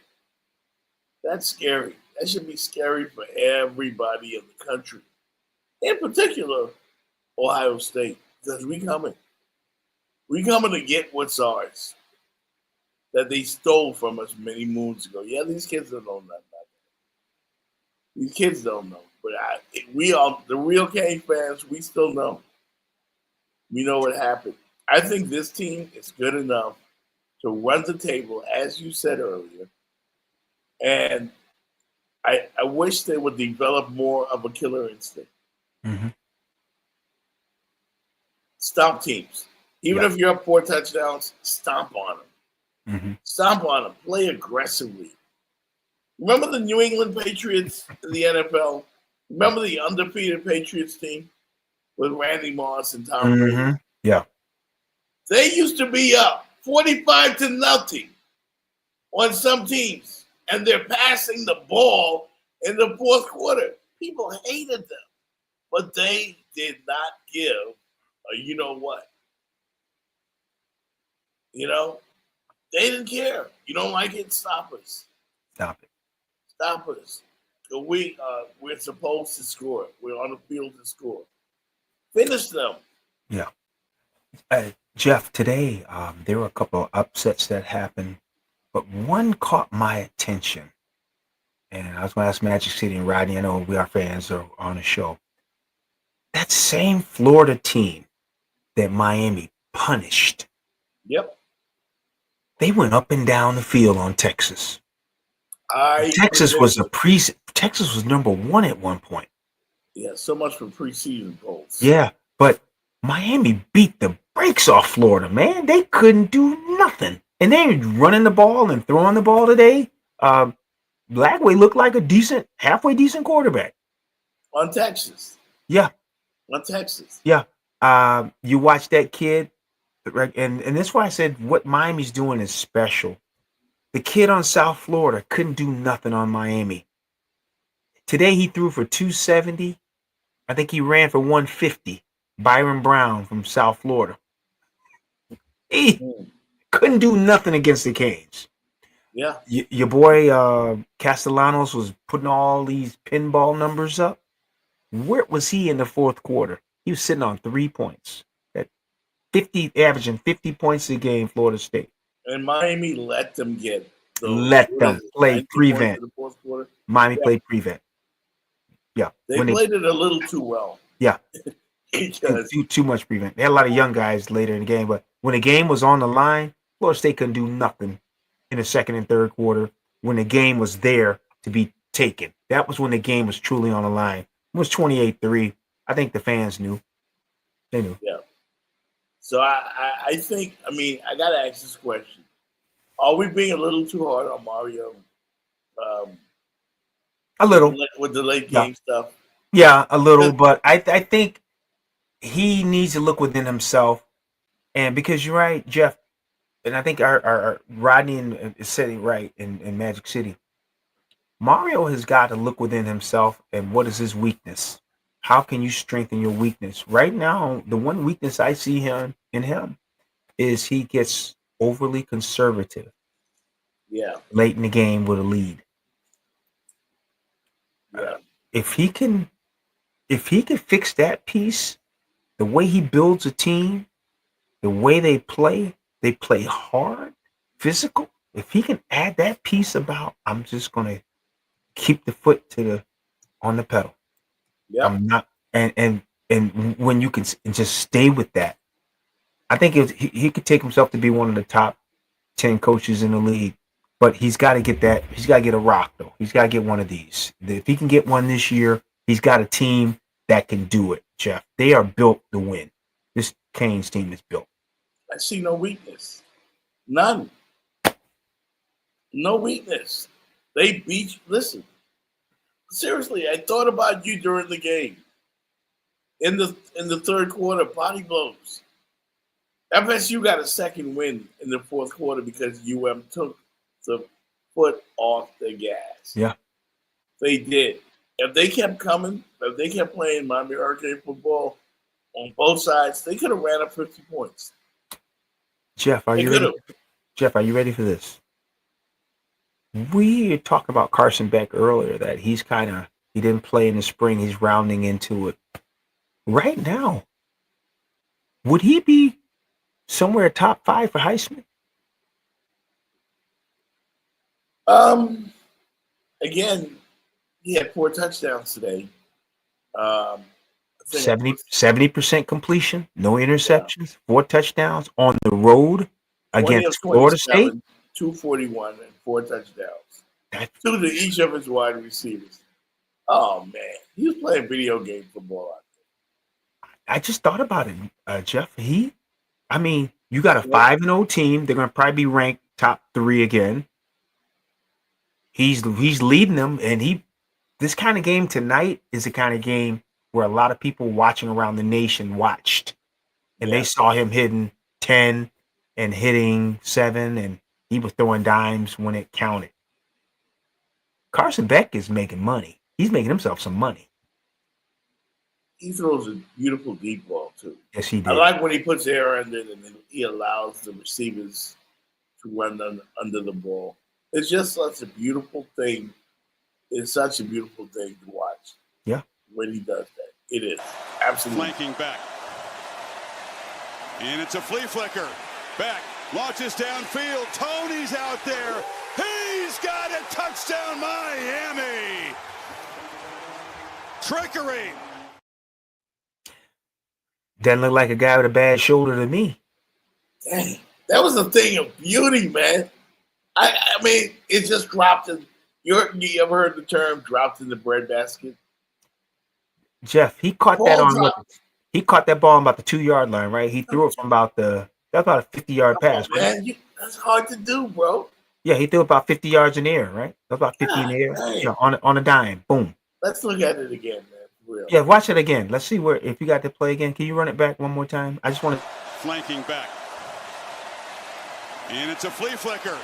That's scary. That should be scary for everybody in the country, in particular Ohio State, because we coming. We coming to get what's ours that they stole from us many moons ago. Yeah, these kids don't know nothing about that. These kids don't know, but we are the real Cane fans. We still know. We know what happened. I think this team is good enough to run the table, as you said earlier, and I wish they would develop more of a killer instinct. Mm-hmm. Stomp teams. Even if you're up 4 touchdowns, stomp on them. Mm-hmm. Stomp on them. Play aggressively. Remember the New England Patriots in the NFL? Remember the undefeated Patriots team with Randy Moss and Tom Brady? Mm-hmm. Yeah. They used to be up 45-0 on some teams, and they're passing the ball in the fourth quarter. People hated them, but they did not give a you know what. You know, they didn't care. You don't like it? Stop us. Stop it. Stop us. We're supposed to score. We're on the field to score. Finish them. Yeah. Jeff, today there were a couple of upsets that happened, but one caught my attention. And I was going to ask Magic City and Rodney, I know we are fans are on the show. That same Florida team that Miami punished. Yep. They went up and down the field on Texas. Texas was number 1 at one point. Yeah, so much for preseason polls. Yeah, but Miami beat the brakes off Florida, man. They couldn't do nothing. And they were running the ball and throwing the ball today. Blackway looked like a halfway decent quarterback. On Texas. Yeah. On Texas. Yeah. You watch that kid, and that's why I said what Miami's doing is special. The kid on South Florida couldn't do nothing on Miami. Today he threw for 270. I think he ran for 150. Byron Brown from South Florida. He couldn't do nothing against the Canes. Yeah. Your boy Castellanos was putting all these pinball numbers up. Where was he in the fourth quarter? He was sitting on 3 points. At 50, averaging 50 points a game, Florida State. And Miami let them get play prevent. Miami played prevent. Yeah. They played it a little too well. Yeah. Too much prevent. They had a lot of young guys later in the game, but when the game was on the line, Florida State couldn't do nothing in the second and third quarter when the game was there to be taken. That was when the game was truly on the line. It was 28-3. I think the fans knew. They knew. Yeah. So I think, I got to ask this question. Are we being a little too hard on Mario? A little. With the late game stuff? Yeah, a little. But I think he needs to look within himself. And because you're right, Jeff, and I think our Rodney is said it right in Magic City. Mario has got to look within himself and what is his weakness? How can you strengthen your weakness? Right now, the one weakness I see in him is he gets overly conservative. Yeah. Late in the game with a lead. Yeah. If he can fix that piece, the way he builds a team, the way they play hard, physical. If he can add that piece about, I'm just gonna keep the foot on the pedal. Yeah. I'm not, and when you can just stay with that, I think he could take himself to be one of the top 10 coaches in the league. But he's got to get that. He's got to get a rock though. He's got to get one of these. If he can get one this year, he's got a team that can do it. Jeff, they are built to win. This Canes team is built. I see no weakness. None. No weakness. They beat. Listen, seriously, I thought about you during the game. In the third quarter, body blows. FSU got a second win in the fourth quarter because UM took the foot off the gas. Yeah. They did. If they kept coming, if they kept playing Miami Hurricane football on both sides, they could have ran up 50 points. Jeff, are They you could ready? have. Jeff, are you ready for this? We talked about Carson Beck earlier, that he didn't play in the spring. He's rounding into it. Right now, would he be somewhere top 5 for Heisman? Again, he had 4 touchdowns today. I think 70% completion, no interceptions, 4 touchdowns on the road 20 of against Florida State. 241 and 4 touchdowns. That- 2 to each of his wide receivers. Oh man, he was playing video game football. I just thought about it, Jeff. You got a 5-0 team. They're going to probably be ranked top 3 again. He's leading them, and this kind of game tonight is the kind of game where a lot of people watching around the nation watched, and they saw him hitting 10 and hitting 7, and he was throwing dimes when it counted. Carson Beck is making money. He's making himself some money. He throws a beautiful deep ball too. Yes, he did. I like when he puts air under it and then he allows the receivers to run under the ball. It's just such a beautiful thing. It's such a beautiful thing to watch. Yeah. When he does that. It is. Absolutely. Flanking back. And it's a flea flicker. Back. Launches downfield. Tony's out there. He's got a touchdown, Miami. Trickery. Doesn't look like a guy with a bad shoulder to me. Dang. That was a thing of beauty, man. I mean, it just dropped in. You ever heard the term dropped in the breadbasket? Jeff, he caught Ball that on drop. he caught that ball on about the 2-yard line, right? He threw it from that's about a 50-yard pass, right? Man, that's hard to do, bro. Yeah, he threw it about 50 yards in the air, right? That's about 50 in the air. dang. Yeah, on a dime. Boom. Let's look at it again, man. For real. Yeah, watch it again. Let's see if you got to play again. Can you run it back one more time? I just want to. Flanking back. And it's a flea flicker.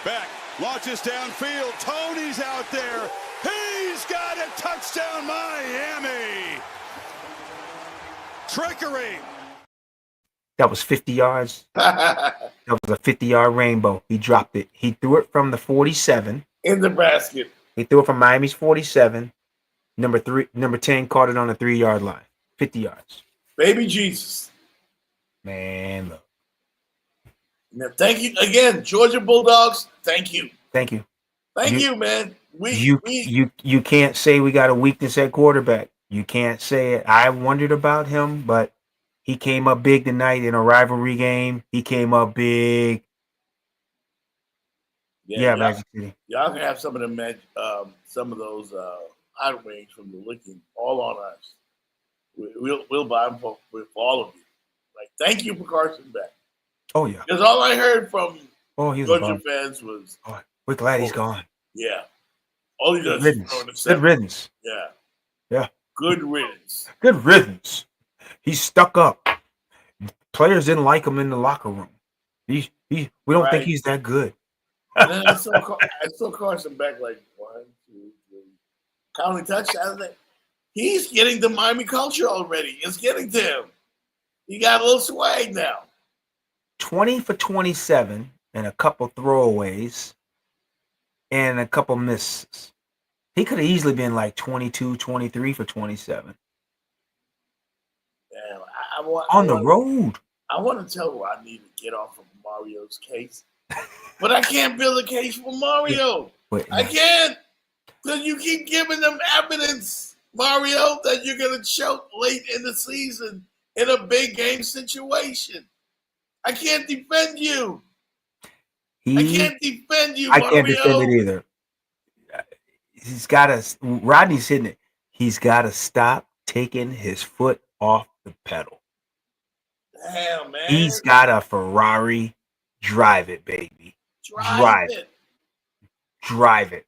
Back. Launches downfield. Tony's out there. He's got a touchdown, Miami. Trickery. That was 50 yards. That was a 50-yard rainbow. He dropped it. He threw it from the 47. In the basket. He threw it from Miami's 47. Number 10 caught it on the 3-yard line. 50 yards. Baby Jesus. Man, look. Now, thank you again, Georgia Bulldogs. Thank you. Thank you. Thank you, man. You can't say we got a weakness at quarterback. You can't say it. I wondered about him, but he came up big tonight in a rivalry game. He came up big. Yeah, Magic City. Y'all can have some of them, some of those hot wings from the Licking all on us. We'll buy them for all of you. Like, thank you for Carson Beck. Oh yeah. Because all I heard from He's Georgia fans was, we're glad he's gone. yeah. All he does Good is throw in the riddance. Good center. riddance. Yeah. Yeah. Good riddance. Good riddance. He's stuck up. Players didn't like him in the locker room. We don't Right. think he's that good. And then I saw Carson Beck like 1, 2, 3, counting touchdowns. He's getting the Miami culture already. It's getting to him. He got a little swag now. 20 for 27 and a couple throwaways and a couple misses. He could have easily been like 22, 23 for 27. Damn, On the road. I want to tell Rodney to get off of Mario's case, but I can't build a case for Mario. I can't, because you keep giving them evidence, Mario, that you're going to choke late in the season in a big game situation. I can't defend you. I can't defend you, I Mario. can't defend it either. He's got to. Rodney's hitting it. He's got to stop taking his foot off the pedal. Damn, man. He's got a Ferrari. Drive it, baby. Drive it. Drive it.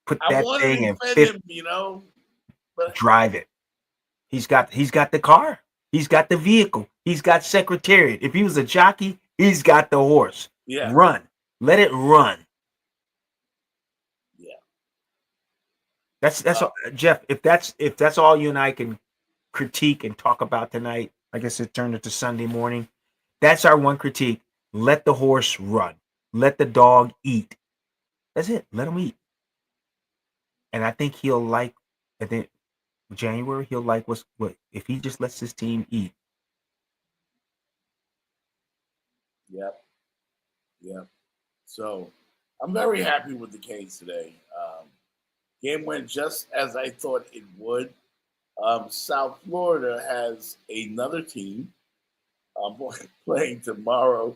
Put I that want to thing in defend fifth. him, you know. But Drive it. He's got the car. He's got the vehicle. He's got Secretariat. If he was a jockey, he's got the horse. yeah, Run. Let it run. That's all, Jeff. If that's all you and I can critique and talk about tonight, I guess it turned into Sunday morning. That's our one critique. Let the horse run. Let the dog eat. That's it. Let him eat. And I think he'll like. I think January he'll like what if he just lets his team eat. Yep. So I'm very happy with the Canes today. Game went just as I thought it would. South Florida has another team playing tomorrow.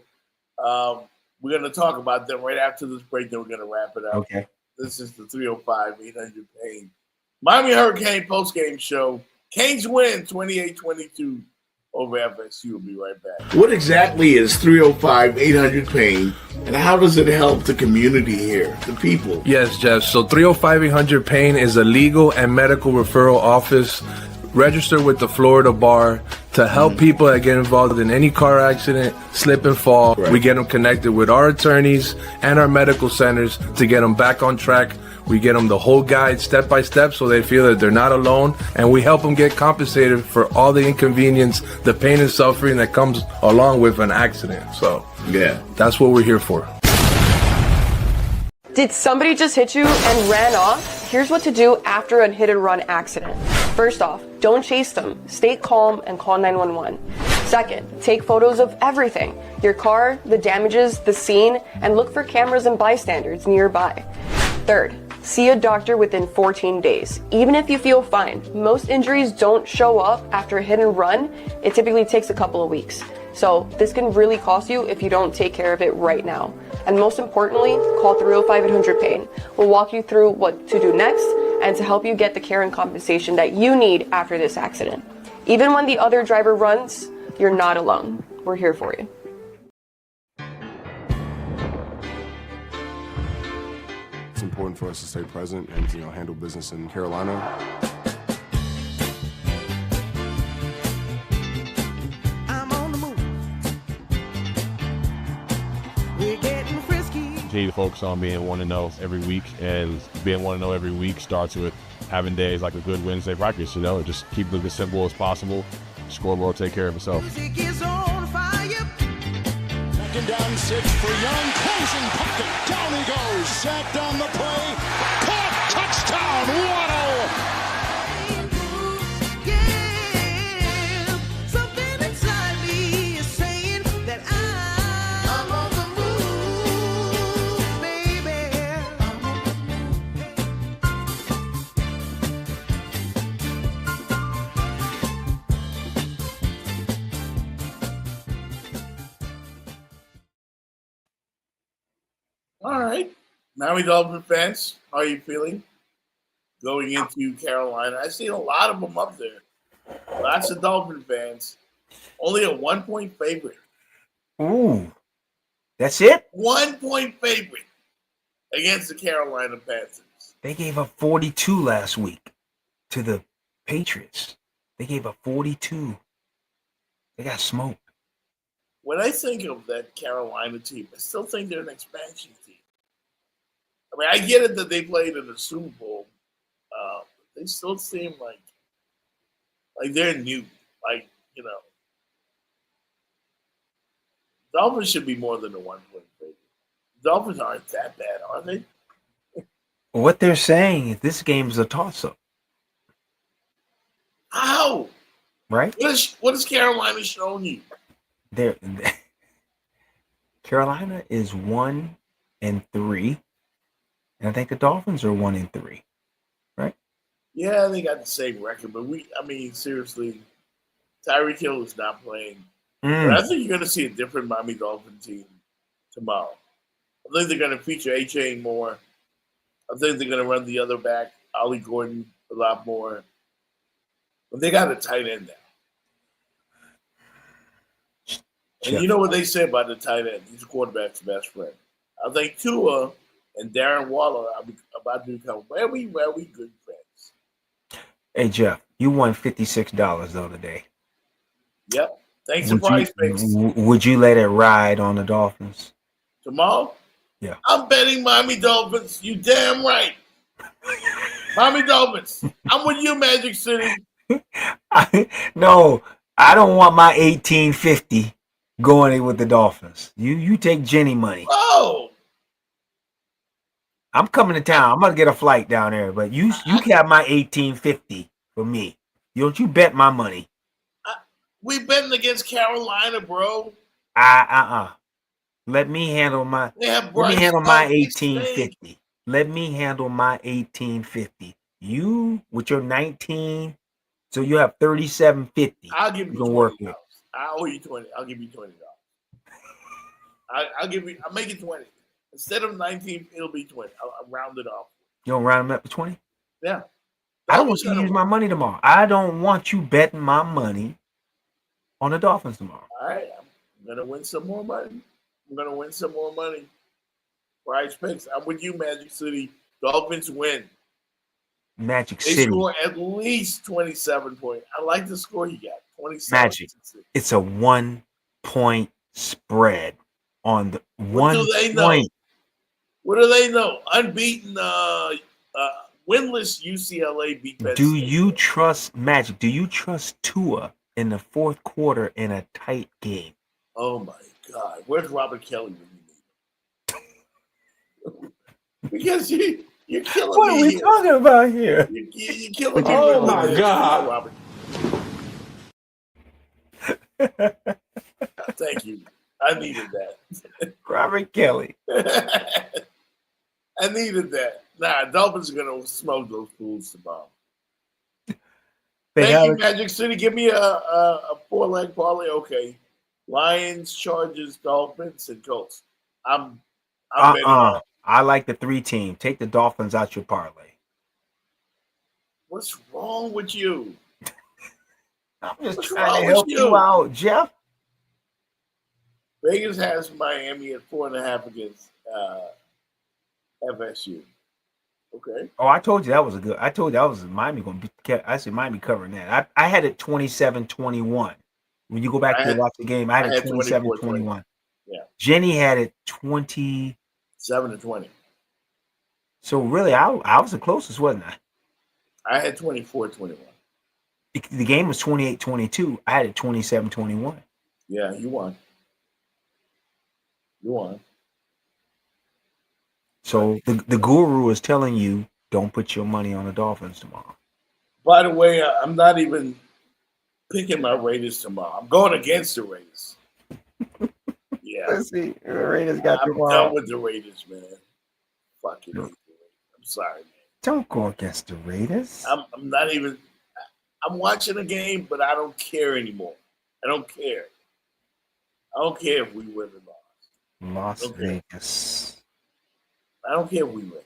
We're going to talk about them right after this break, then we're going to wrap it up. Okay. This is the 305-800 Pain Miami Hurricane post-game show. Canes win 28-22 over FSU. We'll be right back. What exactly is 305-800 Pain, and how does it help the community here, the people? Yes, Jeff. So 305-800 Pain is a legal and medical referral office registered with the Florida Bar to help people that get involved in any car accident, slip and fall. Right. We get them connected with our attorneys and our medical centers to get them back on track. We get them the whole guide step by step so they feel that they're not alone, and we help them get compensated for all the inconvenience, the pain and suffering that comes along with an accident. So Yeah. that's what we're here for. Did somebody just hit you and ran off? Here's what to do after a hit and run accident. First off, don't chase them. Stay calm and call 911. Second, take photos of everything. Your car, the damages, the scene, and look for cameras and bystanders nearby. Third, see a doctor within 14 days. Even if you feel fine, most injuries don't show up after a hit and run. It typically takes a couple of weeks. So this can really cost you if you don't take care of it right now. And most importantly, call 305-800-PAIN. We'll walk you through what to do next and to help you get the care and compensation that you need after this accident. Even when the other driver runs, you're not alone. We're here for you. It's important for us to stay present and handle business in Carolina. Continue to focus on being 1-0 every week, and being 1-0 every week starts with having days like a good Wednesday practice. Just keep it as simple as possible. Scoreboard take care of itself. Second down 6 for Young. Closing pocket. Down he goes. Sacked on the play. Caught. Touchdown. Waddle. Something inside me is saying that I'm on the move, baby. All right. Miami Dolphin fans, how are you feeling going into Carolina? I've seen a lot of them up there. Lots of Dolphin fans. Only a 1-point favorite. Ooh, that's it. 1-point favorite against the Carolina Panthers. They gave up 42 last week to the Patriots. They gave up 42. They got smoked. When I think of that Carolina team, I still think they're an expansion team. I mean, I get it that they played in the Super Bowl. They still seem like they're new. Dolphins should be more than a 1-point favorite. Dolphins aren't that bad, are they? What they're saying is this game is a toss-up, How? right? What has Carolina shown you? They're Carolina is 1-3, and I think the Dolphins are 1-3, right? Yeah, they got the same record, but seriously, Tyreek Hill is not playing. But I think you're going to see a different Miami Dolphin team tomorrow. I think they're going to feature A.J. more. I think they're going to run the other back, Ollie Gordon, a lot more. But they got a tight end now. And you know what they say about the tight end? He's the quarterback's best friend. I think Tua and Darren Waller are about to become very, very good friends. Hey, Jeff, you won $56 the other day. Yep. Thanks to Price Picks. Would you let it ride on the Dolphins? Tomorrow? Yeah. I'm betting Miami Dolphins. You damn right. Miami Dolphins. I'm with you, Magic City. No, I don't want my 1850 going with the Dolphins. You take Jenny money. Oh, I'm coming to town. I'm gonna get a flight down there, but you can have my 1850 for me. Don't you bet my money. we betting against Carolina, bro. Let me handle my They have let me Bryce handle my Young, big snake. 1850. Let me handle my 1850. You with your 19, so you have 3750. I'll give you can work $20. with. I owe you 20. I'll give you $20. I'll make it 20. Instead of 19, it'll be 20. I'll round it off. You don't round them up to 20? Yeah. I don't want you to use my money tomorrow. I don't want you betting my money on the Dolphins tomorrow. All right. I'm gonna win some more money. Prize picks. I'm with you, Magic City. Dolphins win. Magic They City. score at least 27 points. I like the score you got. 27. Magic. It's a 1-point spread on the What do they know? What do they know? Unbeaten, winless UCLA beat Penn Do State. you trust Magic? Do you trust Tua in the fourth quarter in a tight game? Oh my God! Where's Robert Kelly when you need him? Because you're killing What me. are we here. talking about here? You're killing me. Oh my God. Robert. Thank you. I needed that. Robert Kelly. I needed that. Nah, Dolphins are gonna smoke those fools tomorrow. Thank you, Magic City. Give me a 4-leg parlay. Okay. Lions, Chargers, Dolphins, and Colts. I'm betting on. I like the 3-team. Take the Dolphins out your parlay. What's wrong with you? I'm just What's trying wrong to with help you out, Jeff. Vegas has Miami at 4.5 against FSU. Okay. Oh, I told you that was a good. I told you that was Miami going to be. I said Miami covering that. I had it 27-21. When you go back to watch the game, I had it 27-21. Yeah. Jenny had it 20. 7-20. So really, I was the closest, wasn't I? I had 24-21. The game was 28-22. I had it 27-21. Yeah, you won. You won. So the guru is telling you don't put your money on the Dolphins tomorrow. By the way, I'm not even picking my Raiders tomorrow. I'm going against the Raiders. Yeah. Let's see. The Raiders got I'm tomorrow. done with the Raiders, man. Fucking hate the Raiders. I'm sorry, man. Don't go against the Raiders. I'm not even. I'm watching the game, but I don't care anymore. I don't care. I don't care if we win or not. Las Vegas. I don't care if we win.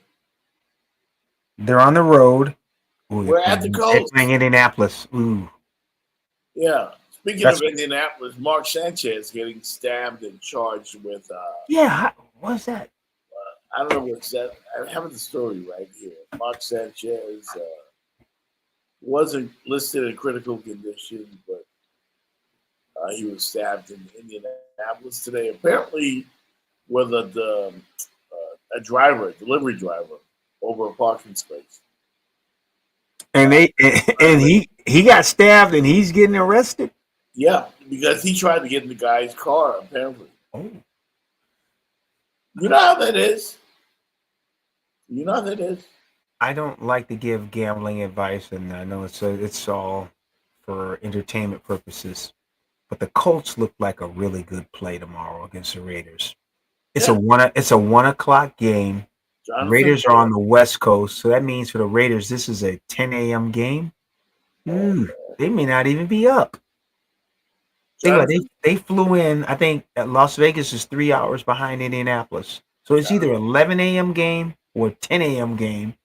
They're on the road. Ooh, We're at the they're coast. playing Indianapolis. Ooh. Yeah. Speaking of Indianapolis, Mark Sanchez getting stabbed and charged with. What's that? I don't know what's that. I have the story right here. Mark Sanchez wasn't listed in critical condition, but he was stabbed in Indianapolis today. Apparently, with a delivery driver, over a parking space. And he got stabbed and he's getting arrested. Yeah, because he tried to get in the guy's car. Apparently. Oh. You know how that is. I don't like to give gambling advice, and I know it's all for entertainment purposes. But the Colts look like a really good play tomorrow against the Raiders. It's a 1 o'clock game. Jonathan Raiders are on the West Coast, so that means for the Raiders this is a 10 a.m. game. They may not even be up. They flew in. I think Las Vegas is 3 hours behind Indianapolis, so it's either 11 a.m. game or 10 a.m. game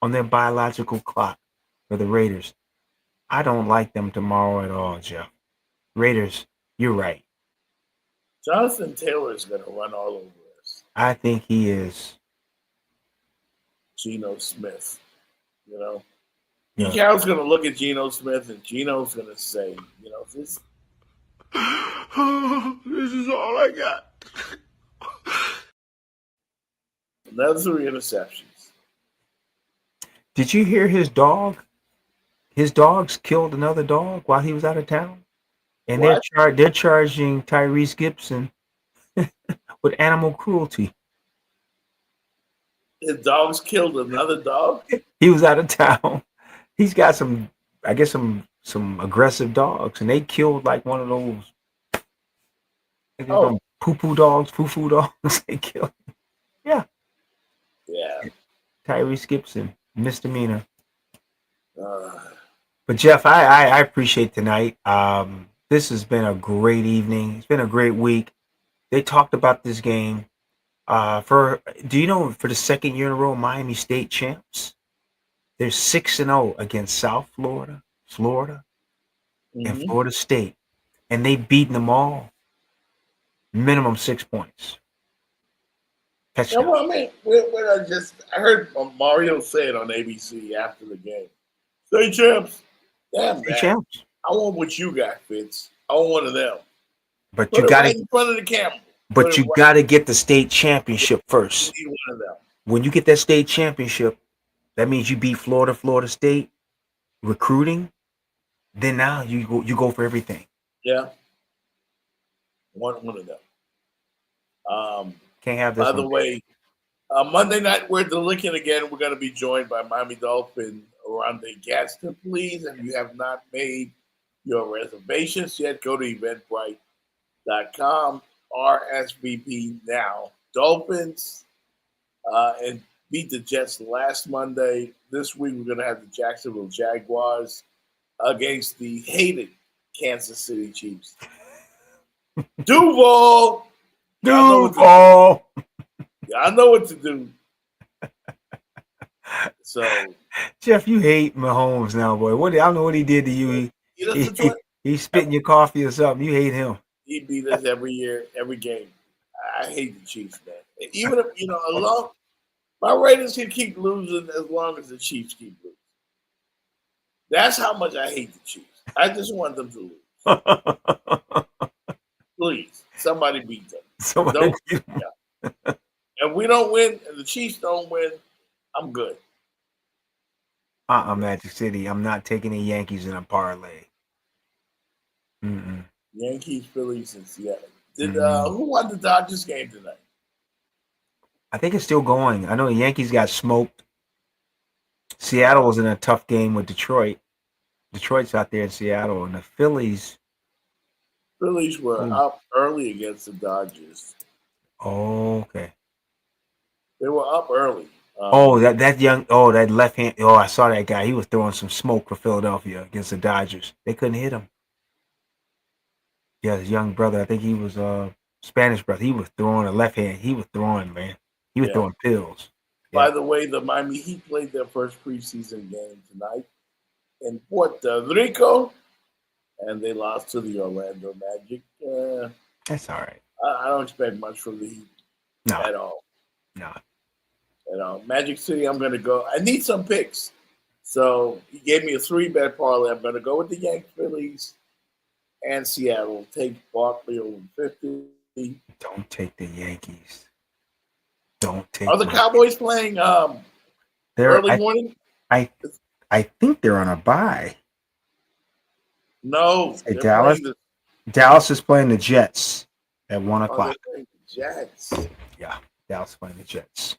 on their biological clock for the Raiders. I don't like them tomorrow at all, Jeff. Raiders, you're right. Jonathan Taylor is going to run all over us. I think he is. Geno Smith, Yeah. Carroll's going to look at Geno Smith, and Geno's going to say, this is all I got. Another 3 interceptions. Did you hear his dog? His dogs killed another dog while he was out of town, and What? they're charging Tyrese Gibson with animal cruelty. His dogs killed another dog? He was out of town. He's got some, I guess, some aggressive dogs, and they killed like one of those. Oh. Poo-poo dogs, foo-foo dogs. They killed. Yeah. Yeah. Tyrese Gibson, misdemeanor. But Jeff, I appreciate tonight. This has been a great evening. It's been a great week. They talked about this game. For the second year in a row, Miami State champs. They're 6-0 against South Florida, and Florida State, and they've beaten them all. Minimum 6 points. No, well, I mean, I heard Mario say it on ABC after the game. State champs. Damn, State champs. I want what you got, Fitz. I want one of them. But Put you it got right in front of the camera. But you got to get the state championship first. You need one of them. When you get that state championship, that means you beat Florida State recruiting. Then now you go for everything. Yeah. One of them. Can't have this. By the way, Monday night we're at the Lickin' again. We're going to be joined by Miami Dolphin Oronde Gadsden. Please, if you have not made your reservations yet, go to eventbrite.com. RSVP now. Dolphins and beat the Jets last Monday. This week we're going to have the Jacksonville Jaguars against the hated Kansas City Chiefs. Duval! Duval! I know what to do. So, Jeff, you hate Mahomes now, boy. I don't know what he did to you. He's spitting your coffee or something. You hate him. He beat us every year, every game. I hate the Chiefs, man. Even if my Raiders can keep losing as long as the Chiefs keep losing. That's how much I hate the Chiefs. I just want them to lose. Please, somebody beat them. If we don't win and the Chiefs don't win, I'm good. Magic City. I'm not taking the Yankees in a parlay. Yankees, Phillies, and Seattle. Who won the Dodgers game tonight? I think it's still going. I know the Yankees got smoked. Seattle was in a tough game with Detroit. Detroit's out there in Seattle, and the Phillies were up early against the Dodgers. Oh, okay. They were up early. That left hand. Oh, I saw that guy. He was throwing some smoke for Philadelphia against the Dodgers. They couldn't hit him. Yeah, his young brother. I think he was Spanish brother. He was throwing a left hand. He was throwing, man. He was throwing pills. By the way, the Miami Heat played their first preseason game tonight in Puerto Rico, and they lost to the Orlando Magic. That's all right. I don't expect much from the Heat at all. No. At all. Magic City, I'm going to go. I need some picks. So he gave me a 3-bet parlay. I'm going to go with the Yankees, Phillies, and Seattle. Take Barkley over 50. Don't take the Yankees. Don't take. Are the Cowboys playing early morning? I think they're on a bye. No. Hey, Dallas is playing the Jets at 1 o'clock. They're playing the Jets. Yeah, Dallas playing the Jets.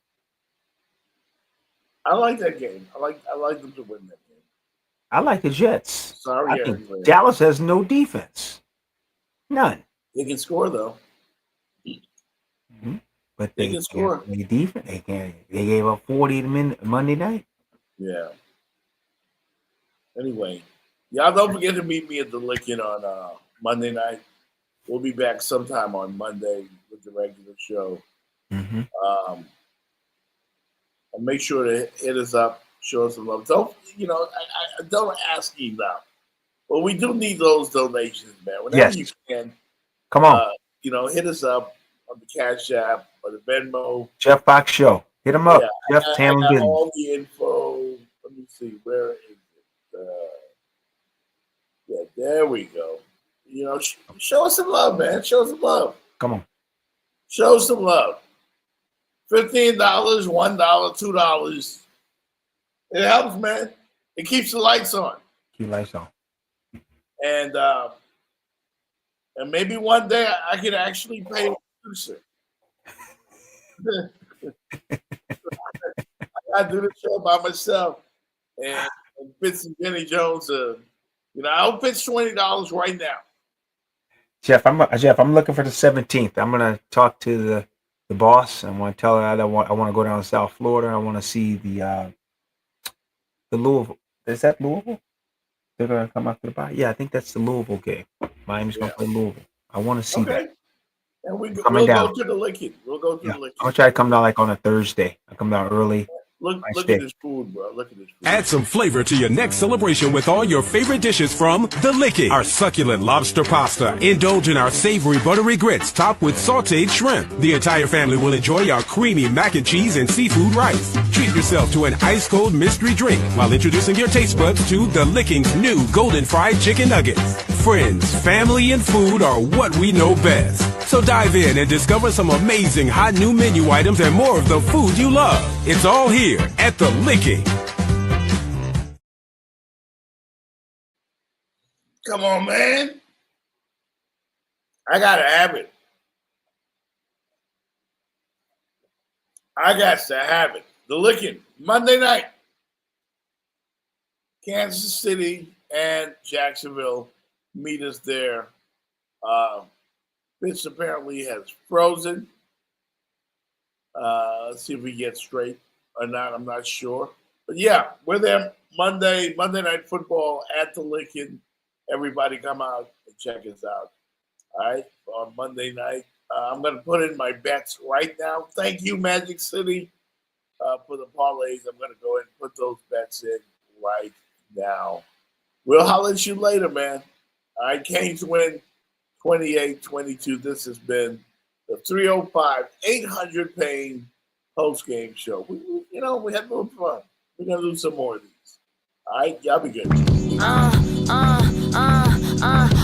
I like that game. I like them to win that game. I like the Jets. Sorry, I think Dallas has no defense. None. They can score though. But they can score. They defense. They can. They gave up 40 Monday night. Yeah. Anyway, y'all don't forget to meet me at the Lickin' on Monday night. We'll be back sometime on Monday with the regular show. And make sure to hit us up, show us some love. I don't ask you now, but we do need those donations, man. Whenever you can, come on. Hit us up on the Cash App or the Venmo. Jeff Fox Show. Hit him up. Yeah, Jeff I Tamlin got all the info. Let me see. Where is it? There we go. Show us some love, man. Show us some love. Come on. Show us some love. $15, $1, $2. It helps, man. It keeps the lights on. Keep lights on. And maybe one day I can actually pay a producer. I do the show by myself, and Fitz and Jenny Jones. I'll pitch $20 right now. Jeff, I'm looking for the 17th. I'm gonna talk to the boss. I want to tell her I want to go down to South Florida. I want to see the Louisville. Is that Louisville? They're gonna come out to the bar. Yeah, I think that's the Louisville game. Miami's gonna play Louisville. I want to see that. And we'll Coming down. go to the Licking. We'll go to the Licking. I'm gonna try to come down like on a Thursday. I come down early. Look at this food, bro. Look at this food. Add some flavor to your next celebration with all your favorite dishes from The Licking. Our succulent lobster pasta. Indulge in our savory buttery grits topped with sauteed shrimp. The entire family will enjoy our creamy mac and cheese and seafood rice. Treat yourself to an ice-cold mystery drink while introducing your taste buds to The Licking's new golden fried chicken nuggets. Friends, family, and food are what we know best. So dive in and discover some amazing hot new menu items and more of the food you love. It's all here at The Licking. Come on, man. I gotta have it. I got to have it. The Licking, Monday night. Kansas City and Jacksonville meet us there. Fitz apparently has frozen. Let's see if we get straight or not. I'm not sure. But yeah, we're there Monday Night Football at the Licking. Everybody come out and check us out. All right, on Monday night. I'm going to put in my bets right now. Thank you, Magic City, for the parlays. I'm going to go ahead and put those bets in right now. We'll holler at you later, man. All right, Canes win 28-22. This has been the 305-800 Pain post-game show. We had a little fun. We're going to do some more of these. All right, y'all be good.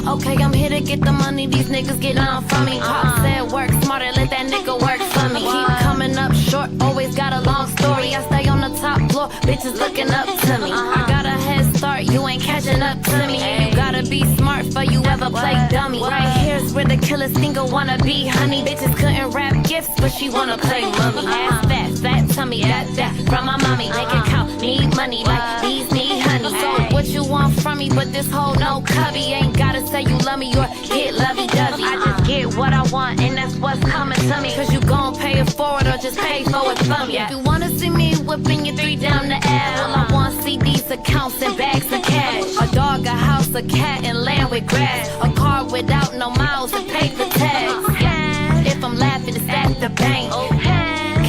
Okay, I'm here to get the money. These niggas getting on for me. Pop said work smarter, let that nigga work for me. Keep coming up short, always got a long story. I stay on the top floor, bitches looking up to me. I got a head start, you ain't catching up to me. You gotta be smart for you ever play dummy. Right here's where the killer single wanna be, honey. Bitches couldn't rap gifts, but she wanna play mummy. Ass fat tummy, that from my mommy. Make it count, need money like these need honey. So what you want from me, but this whole no cubby. Ain't gotta say you love me or get lovey-dovey. I just get what I want and that's what's coming to me. Cause you gon' pay it forward or just pay for it from me. If you wanna see me whipping your three down the aisle, all I want see these accounts and bags of cash. A dog, a house, a cat, and land with grass. A car without no miles and paper tags. If I'm laughing, it's at the bank.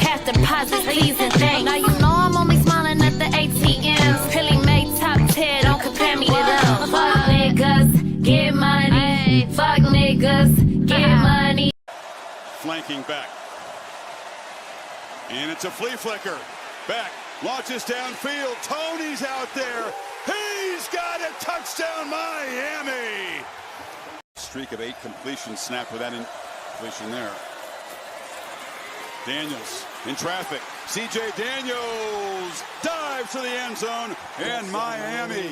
Cash deposits, please and thanks. Now you know I'm only smiling at the ATMs. Pilly made top tier, don't compare me to them. Fuck niggas, get money. Fuck niggas, get money. Flanking back. And it's a flea flicker. Back, launches downfield. Tony's out there. He's got a touchdown, Miami. Streak of 8 completions snapped with that completion there. Daniels in traffic. C.J. Daniels dives to the end zone, and Miami,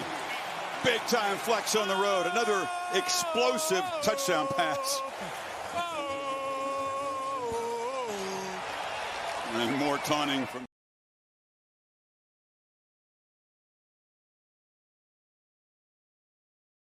big-time flex on the road. Another explosive touchdown pass. And more taunting from